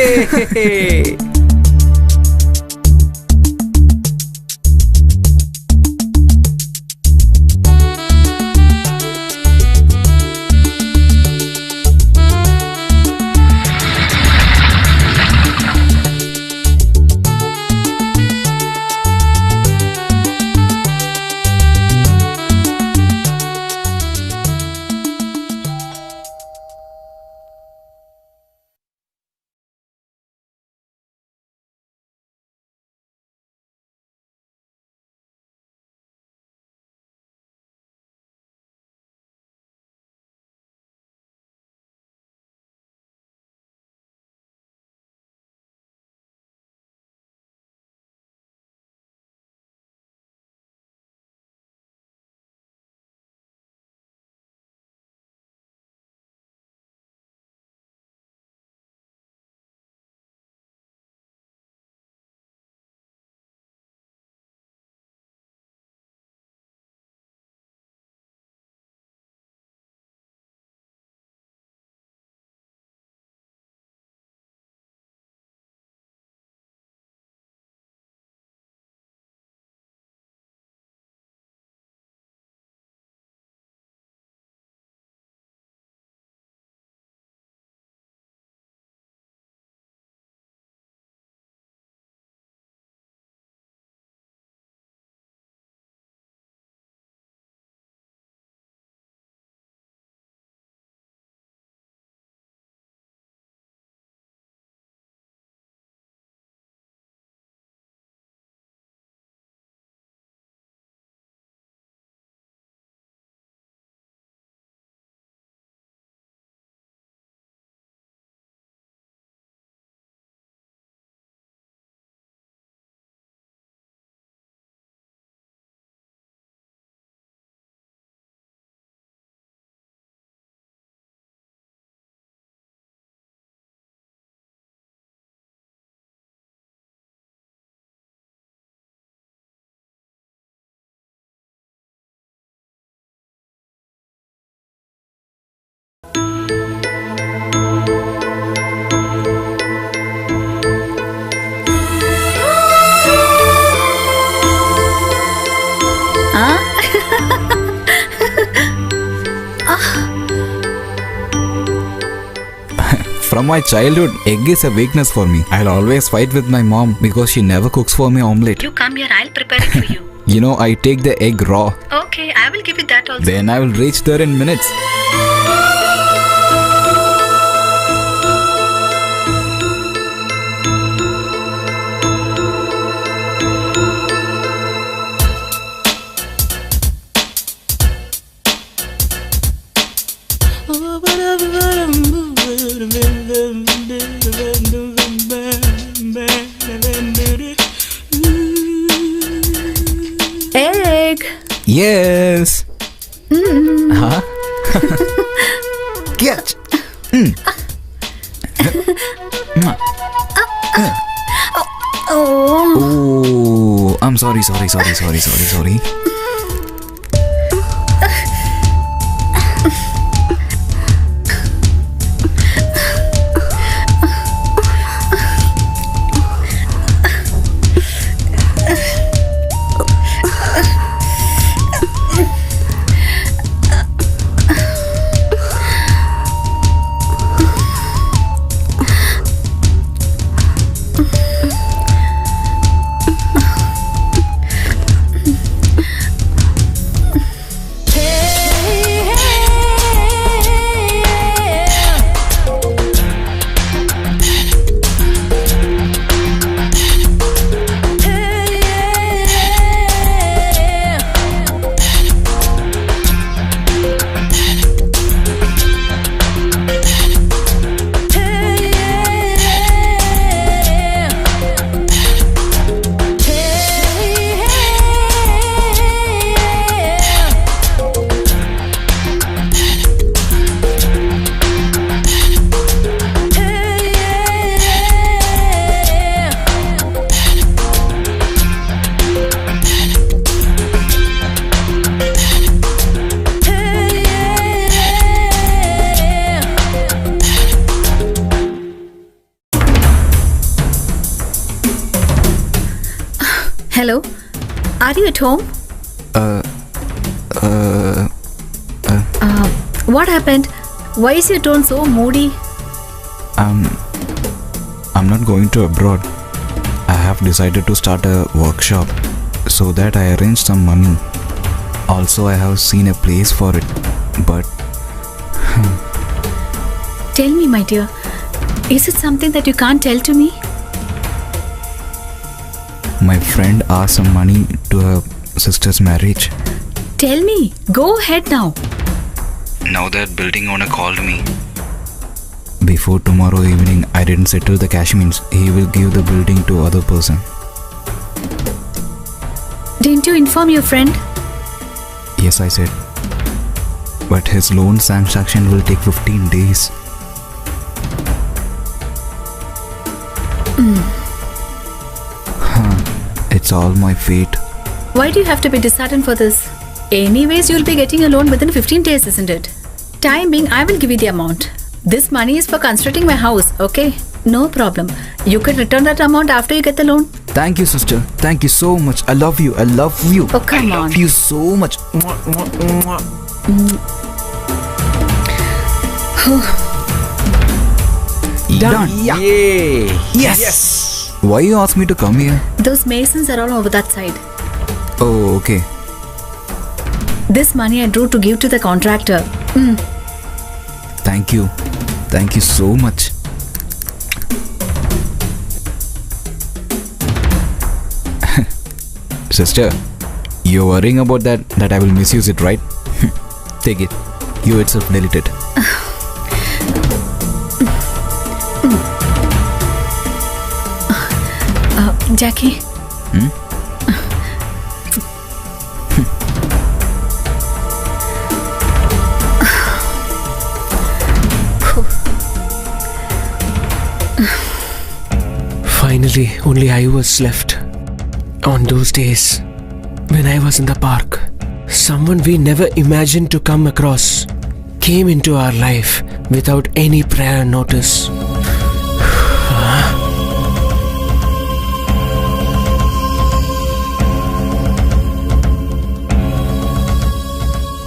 From my childhood, egg is a weakness for me. I'll always fight with my mom because she never cooks for me omelette. You come here, I'll prepare it for you. You know, I take the egg raw. Okay, I will give you that also. Then I will reach there in minutes. Egg. Yes. Huh? Catch. Oh, I'm sorry. Hello? Are you at home? What happened? Why is your tone so moody? I'm not going to abroad. I have decided to start a workshop, so that I arranged some money. Also, I have seen a place for it, but Tell me, my dear. Is it something that you can't tell to me? my friend asked some money to her sister's marriage. Tell me. Go ahead now. Now that building owner called me. Before tomorrow evening, I didn't settle the cash means he will give the building to other person. Didn't you inform your friend? Yes, I said. But his loan transaction will take 15 days. It's all my fate. Why do you have to be disheartened for this? Anyways, you'll be getting a loan within 15 days, isn't it? Time being, I will give you the amount. This money is for constructing my house, okay? No problem. You can return that amount after you get the loan. Thank you, sister. Thank you so much. I love you. I love you. Oh, come I on. love you so much. Done. Yay! Yes. Why you asked me to come here? Those masons are all over that side. Oh, okay. This money I drew to give to the contractor. Thank you. Thank you so much. Sister, you're worrying about that I will misuse it, right? Take it. You itself delete it. Jackie. Finally, only I was left. On those days, when I was in the park, someone we never imagined to come across came into our life without any prior notice.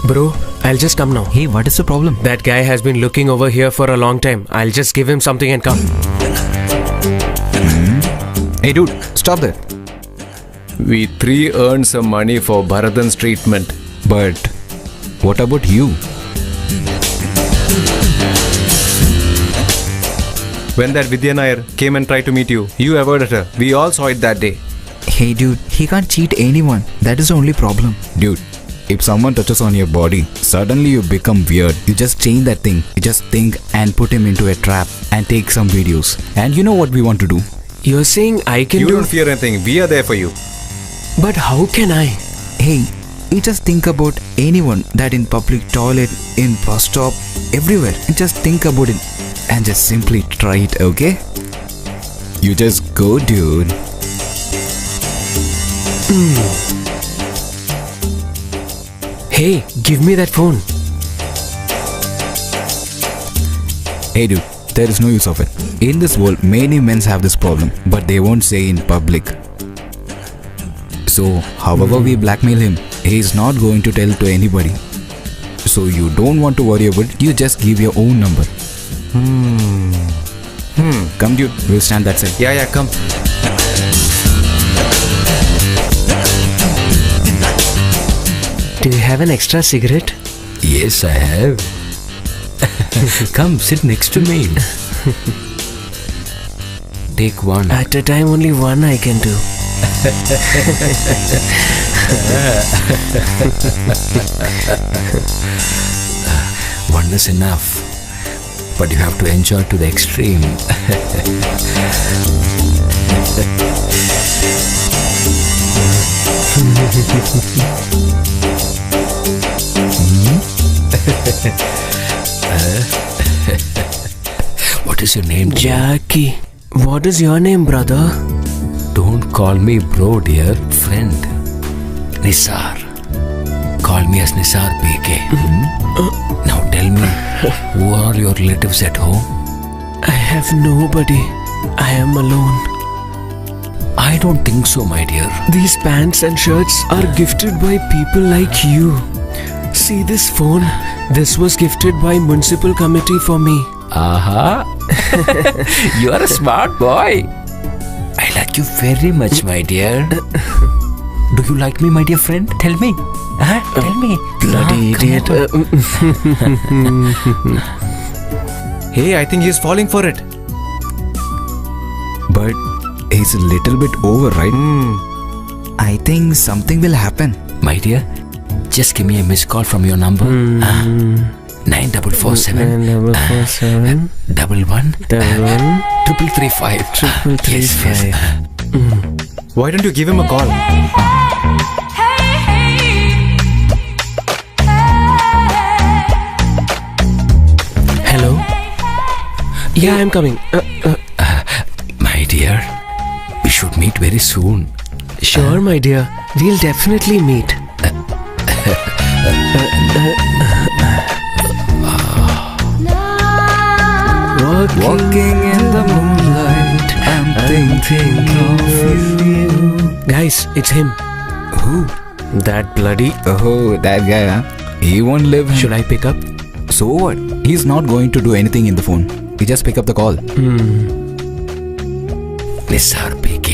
Bro, I'll just come now. Hey, what is the problem? That guy has been looking over here for a long time. I'll just give him something and come. Hey dude, stop there. We three earned some money for Bharathan's treatment. But what about you? When that Vidya Nair came and tried to meet you, you avoided her. We all saw it that day. Hey dude, he can't cheat anyone. That is the only problem. Dude, if someone touches on your body, suddenly you become weird. You just change that thing. You just think and put him into a trap and take some videos. And you know what we want to do? You're saying I can You do... don't fear anything. We are there for you. But how can I? Hey, you just think about anyone that in public toilet, in bus stop, everywhere. And just think about it and just simply try it, okay? You just go, dude. Hey, give me that phone. Hey dude, there is no use of it. In this world, many men have this problem, but they won't say in public. So, however we blackmail him, he is not going to tell to anybody. So you don't want to worry about it, you just give your own number. Come dude, we'll stand that side. Yeah, come. Do you have an extra cigarette? Yes, I have. Come, sit next to me. Take one. At a time, only one I can do. One is enough. But you have to enjoy to the extreme. What is your name, Jackie. What is your name, brother? Don't call me bro, dear. Friend. Nisar. Call me as Nisar PK. Now tell me, who are your relatives at home? I have nobody. I am alone. I I don't think so, my dear. These pants and shirts are gifted by people like you. See this phone? This was gifted by municipal committee for me. Aha. You are a smart boy. I like you very much, my dear. Do you like me, my dear friend? Tell me. Tell me. Bloody idiot. Hey, I think he's falling for it. But he's a little bit over, right? I think something will happen. My dear, just give me a missed call from your number. 9447 9447 11 335. Yes. Why don't you give him a call? Hello? Yeah, I'm coming. My dear, we should meet very soon. Sure, my dear. We'll definitely meet. Walking in the moonlight, I'm thinking of you. Guys, it's him. Who? That bloody... Oh, that guy, huh? He won't live. Should I pick up? So what? He's not going to do anything in the phone. You just pick up the call. Nisar PK.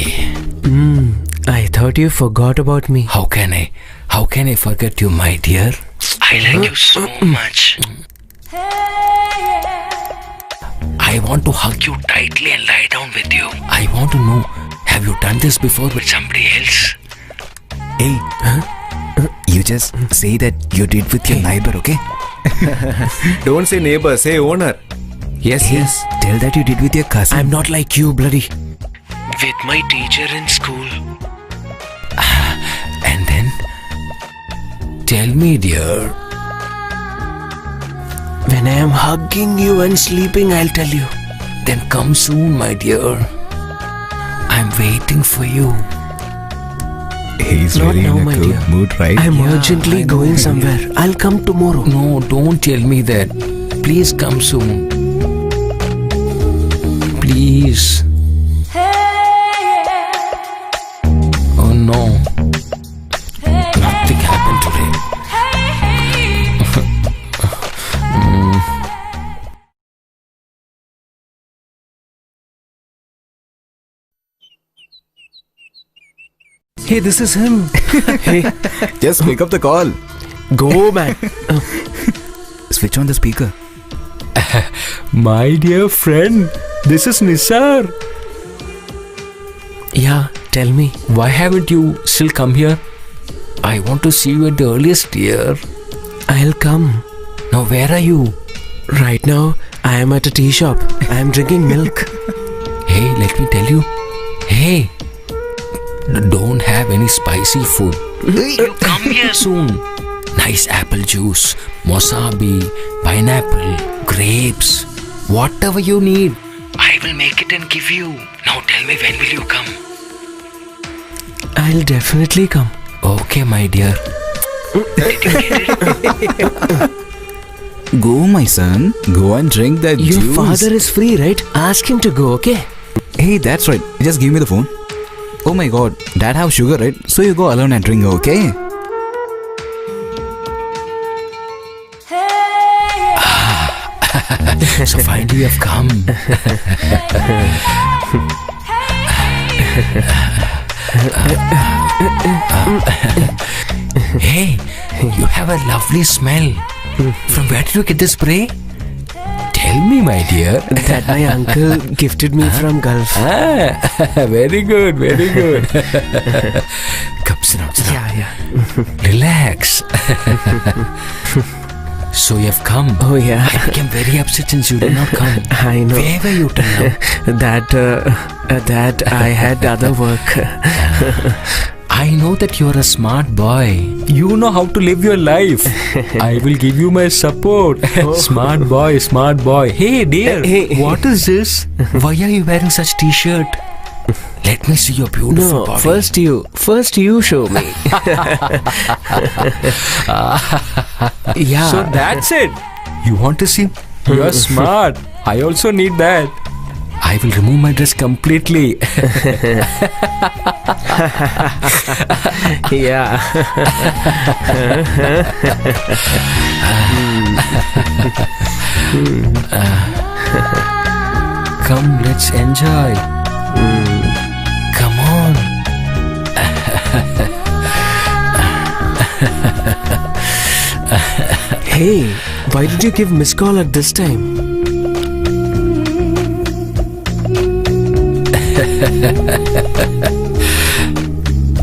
I thought you forgot about me. How can I forget you, my dear? I like you so much. I want to hug you tightly and lie down with you. I want to know, have you done this before with somebody else? Hey, you just say that you did with your neighbor, okay? Don't say neighbor, say owner. Yes. Tell that you did with your cousin. I'm not like you, bloody. With my teacher in school. And then, tell me, dear. When I am hugging you and sleeping, I'll tell you. Then come soon, my dear. I'm waiting for you. He's Not really now, in a my good dear. mood, right? I'm urgently going somewhere. I'll come tomorrow. No, don't tell me that. Please come soon. Please. Oh no. Nothing happened today. Hey, this is him. Hey, Just pick up the call. go, man. Switch on the speaker. My dear friend, this is Nisar. Yeah, tell me. Why haven't you still come here? I want to see you at the earliest, dear. I'll come. Now, where are you? Right now, I am at a tea shop. I am drinking milk. Hey, let me tell you. Hey, don't have any spicy food. You come here soon. Nice apple juice, wasabi, pineapple, grapes, whatever you need. I will make it and give you. Now tell me, when will you come? I'll definitely come. Okay, my dear. Did you get it? Go, my son. Go and drink that Your juice. father is free, right? Ask him to go, okay? Hey, that's right. Just give me the phone. Oh my god, Dad have sugar, right? So you go alone and drink, okay? So finally you have come. Hey, you have a lovely smell. From where did you get this spray? Tell me, my dear. That my uncle gifted me from Gulf. Very good, very good. Come, sit down, sit down. Yeah. Relax. So you have come. Oh, yeah. I became very upset since you did not come. I know. Where were you till now? That I had other work. I know that you are a smart boy. You know how to live your life. I will give you my support. Smart boy, smart boy. Hey dear, Hey. what is this? Why are you wearing such t-shirt? Let me see your beautiful No, body. first you show me. Yeah. So that's it. You want to see? You are smart. I also need that. I will remove my dress completely. Yeah. Come, let's enjoy. Come on. Hey, why did you give missed call at this time?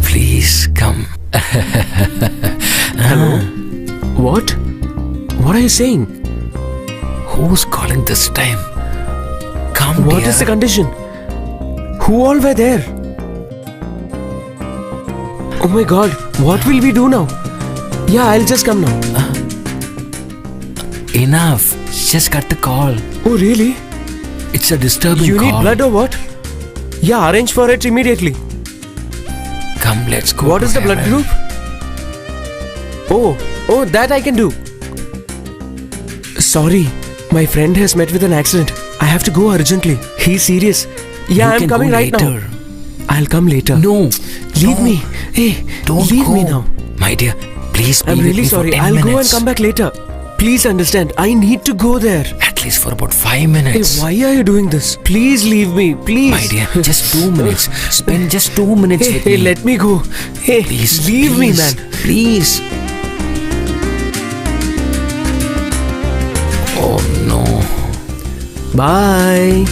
Please come. Hello? What? What are you saying? Who's calling this time? Come, What dear. is the condition? Who all were there? Oh my god, what will we do now? Yeah, I'll just come now. Enough. Just cut the call. Oh really? It's a disturbing You call. need blood or what? Yeah, arrange for it immediately. Come, let's go. What to is the blood heaven. group? Oh, that I can do. Sorry, my friend has met with an accident. I have to go urgently. He's serious. Yeah, You I'm can coming go right later. now. I'll come later. No. Leave me. Hey, Don't leave go. me now. My dear, please be I'm with really me sorry. for 10 I'll minutes. go and come back later. Please understand. I need to go there. At least for about 5 Hey, minutes. why are you doing this? Please leave me. Please. My dear, just 2 minutes. Spend just 2 minutes Hey, with hey, me. let me go. Hey, Please, leave me, please, man. Please. Oh no. Bye.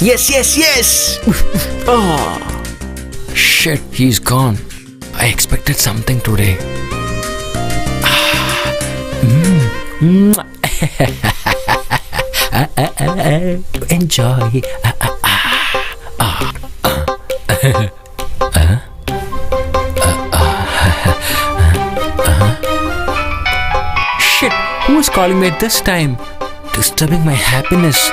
Yes. Oh. Shit, he's gone. I expected something today. Enjoy. Shit, who is calling me at this time? Disturbing my happiness.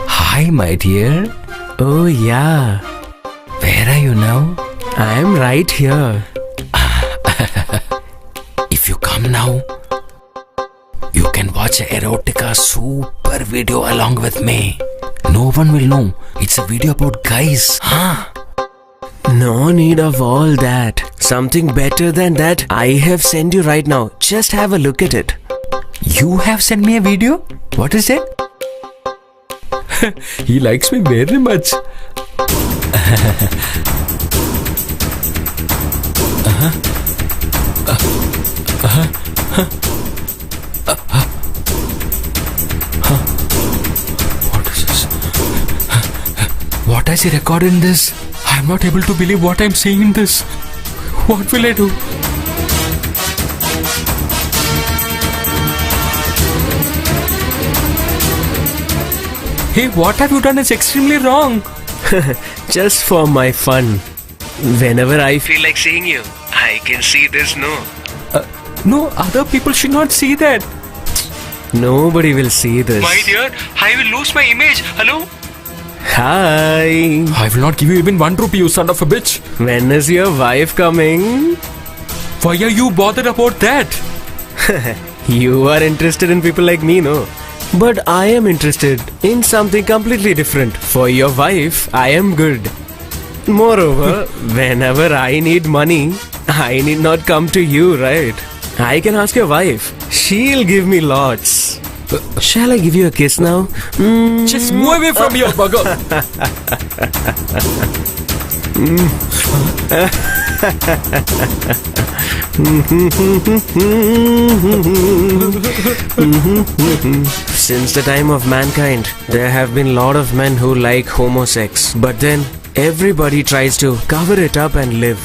Hi, my dear. Oh, yeah. Where are you now? I am right here. If you come now, you can watch a erotica super video along with me. No one will know. It's a video about guys. Huh? No need of all that. Something better than that I have sent you right now. Just have a look at it. You have sent me a video? What is it? He likes me very much. What is this? What has he recorded in this? I'm not able to believe what I'm seeing in this. What will I do? Hey, what have you done is extremely wrong. Just for my fun. Whenever I Feel like seeing you. I can see this, no? No, other people should not see that. Nobody will see this. My dear, I will lose my image. Hello? Hi. I will not give you even 1 rupee, you son of a bitch. When is your wife coming? Why are you bothered about that? You are interested in people like me, no? But I am interested in something completely different. For your wife, I am good. Moreover, whenever I need money, I need not come to you, right? I can ask your wife. She'll give me lots. Shall I give you a kiss now? Just move away from here, bugger. Since the time of mankind, there have been lot of men who like homosex. But then, everybody tries to cover it up and live.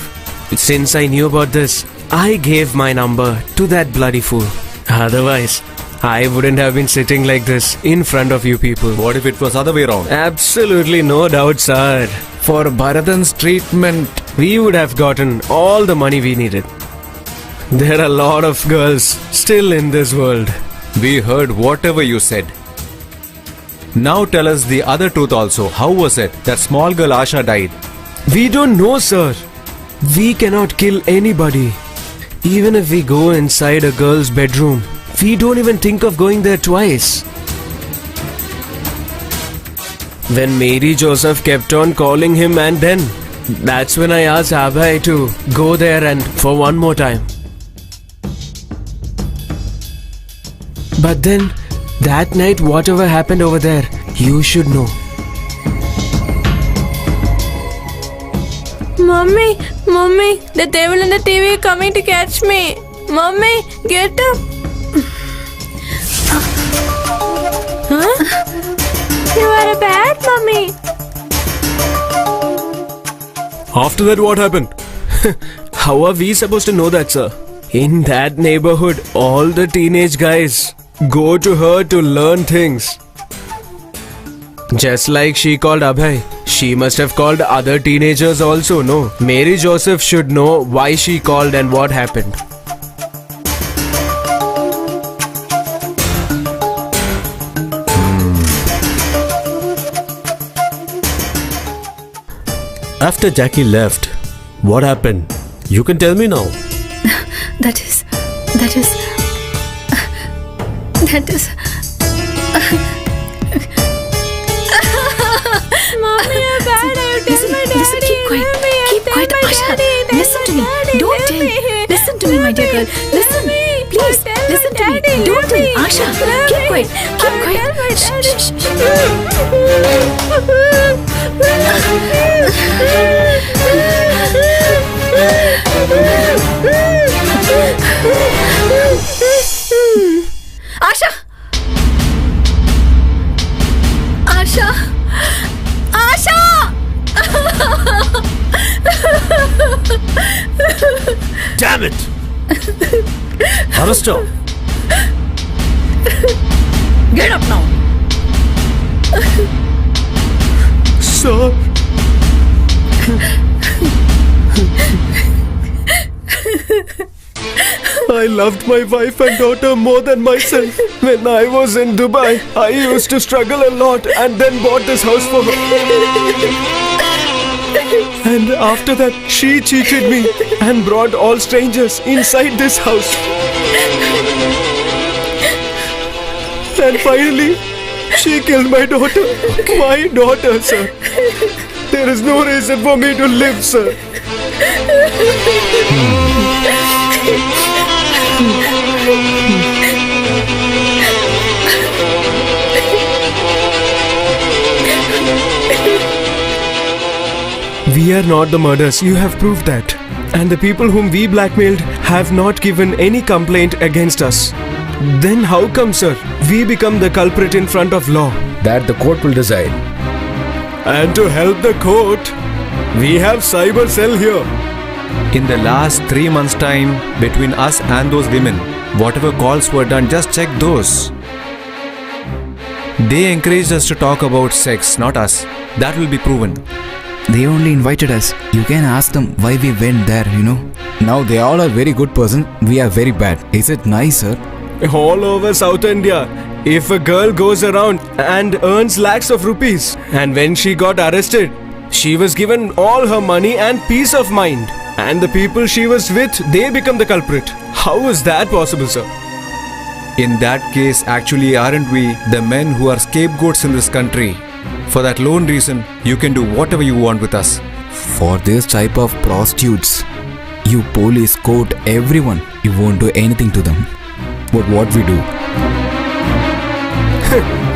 Since I knew about this, I gave my number to that bloody fool. Otherwise, I wouldn't have been sitting like this in front of you people. What if it was other way around? Absolutely no doubt, sir. For Bharatan's treatment, we would have gotten all the money we needed. There are a lot of girls still in this world. We heard whatever you said. Now tell us the other truth also. How was it that small girl Asha died? We don't know, sir. We cannot kill anybody. Even if we go inside a girl's bedroom, we don't even think of going there twice. When Mary Joseph kept on calling him, and then that's when I asked Abhay to go there and for one more time. But then, that night, whatever happened over there, you should know. Mommy, the devil and the TV coming to catch me. Mommy, get up. Huh? You are a bad mommy. After that, what happened? How are we supposed to know that, sir? In that neighborhood, all the teenage guys go to her to learn things. Just like she called Abhay, she must have called other teenagers also, no? Mary Joseph should know why she called and what happened. After Jackie left, what happened? You can tell me now. That is. Mommy, you're bad. I will tell my daddy. Listen, keep quiet, Asha. Listen to me. Don't tell. Listen to me, my dear girl. Listen, please. Listen to me. Don't tell, Asha. Keep quiet. Asha. Damn it! Arrest her. Get up now. Sir. I loved my wife and daughter more than myself. When I was in Dubai, I used to struggle a lot and then bought this house for her. And after that, she cheated me and brought all strangers inside this house. And finally, she killed my daughter. My daughter, sir. There is no reason for me to live, sir. We are not the murderers, you have proved that. And the people whom we blackmailed have not given any complaint against us. Then how come, sir, we become the culprit in front of law? That the court will decide. And to help the court, we have Cyber Cell here. In the last 3 months' time, between us and those women, whatever calls were done, just check those. They encouraged us to talk about sex, not us. That will be proven. They only invited us. You can ask them why we went there, you know. Now they all are very good person. We are very bad. Is it nice, sir? All over South India, if a girl goes around and earns lakhs of rupees, and when she got arrested, she was given all her money and peace of mind. And the people she was with, they become the culprit. How is that possible, sir? In that case, actually, aren't we the men who are scapegoats in this country? For that lone reason, you can do whatever you want with us. For this type of prostitutes, you police, court, everyone, you won't do anything to them. But what we do?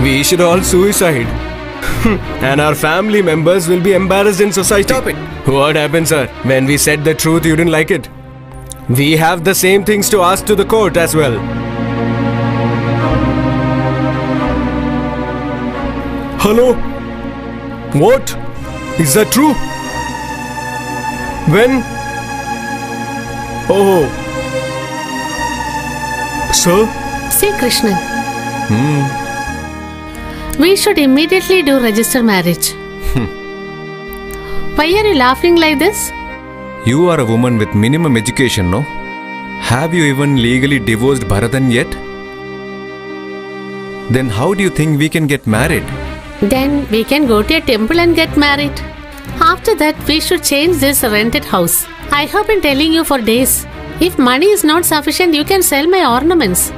We should all suicide. And our family members will be embarrassed in society. Stop it. What happened, sir? When we said the truth, you didn't like it. We have the same things to ask to the court as well. Hello? What? Is that true? When? Oh. Sir? See, Krishnan. We should immediately do register marriage. Why are you laughing like this? You are a woman with minimum education, no? Have you even legally divorced Bharathan yet? Then how do you think we can get married? Then we can go to a temple and get married. After that, we should change this rented house. I have been telling you for days. If money is not sufficient, you can sell my ornaments.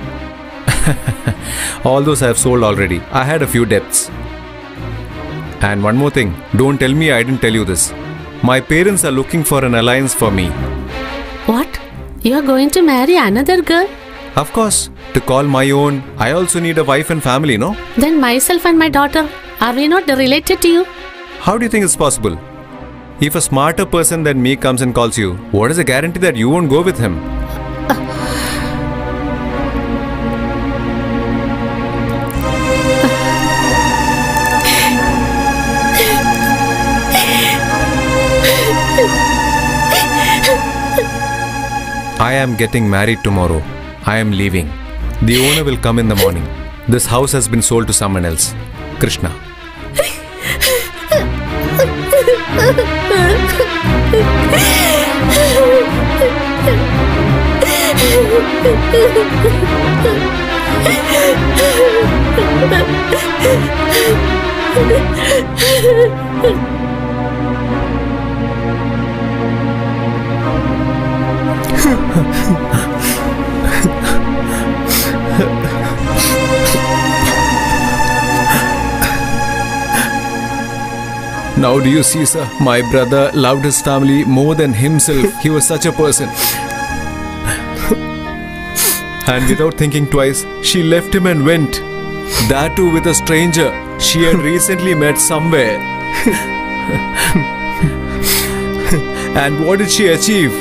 All those I have sold already. I had a few debts. And one more thing, don't tell me I didn't tell you this. My parents are looking for an alliance for me. What? You are going to marry another girl? Of course, to call my own, I also need a wife and family, no? Then myself and my daughter, are we not related to you? How do you think it's possible? If a smarter person than me comes and calls you, what is the guarantee that you won't go with him? I am getting married tomorrow. I am leaving. The owner will come in the morning. This house has been sold to someone else. Krishna. Now do you see, sir? My brother loved his family more than himself. He was such a person. And without thinking twice, she left him and went. That too with a stranger she had recently met somewhere. And what did she achieve?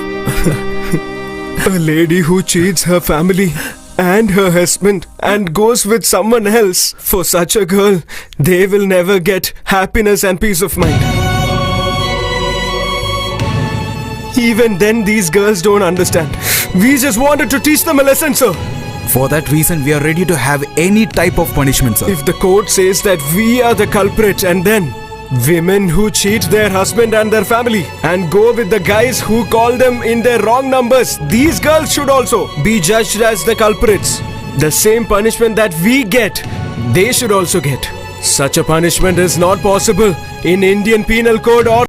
A lady who cheats her family and her husband and goes with someone else. For such a girl, they will never get happiness and peace of mind. Even then, these girls don't understand. We just wanted to teach them a lesson, sir. For that reason, we are ready to have any type of punishment, sir. If the court says that we are the culprit, and then women who cheat their husband and their family and go with the guys who call them in their wrong numbers, these girls should also be judged as the culprits. The same punishment that we get, they should also get. Such a punishment is not possible in Indian Penal Code or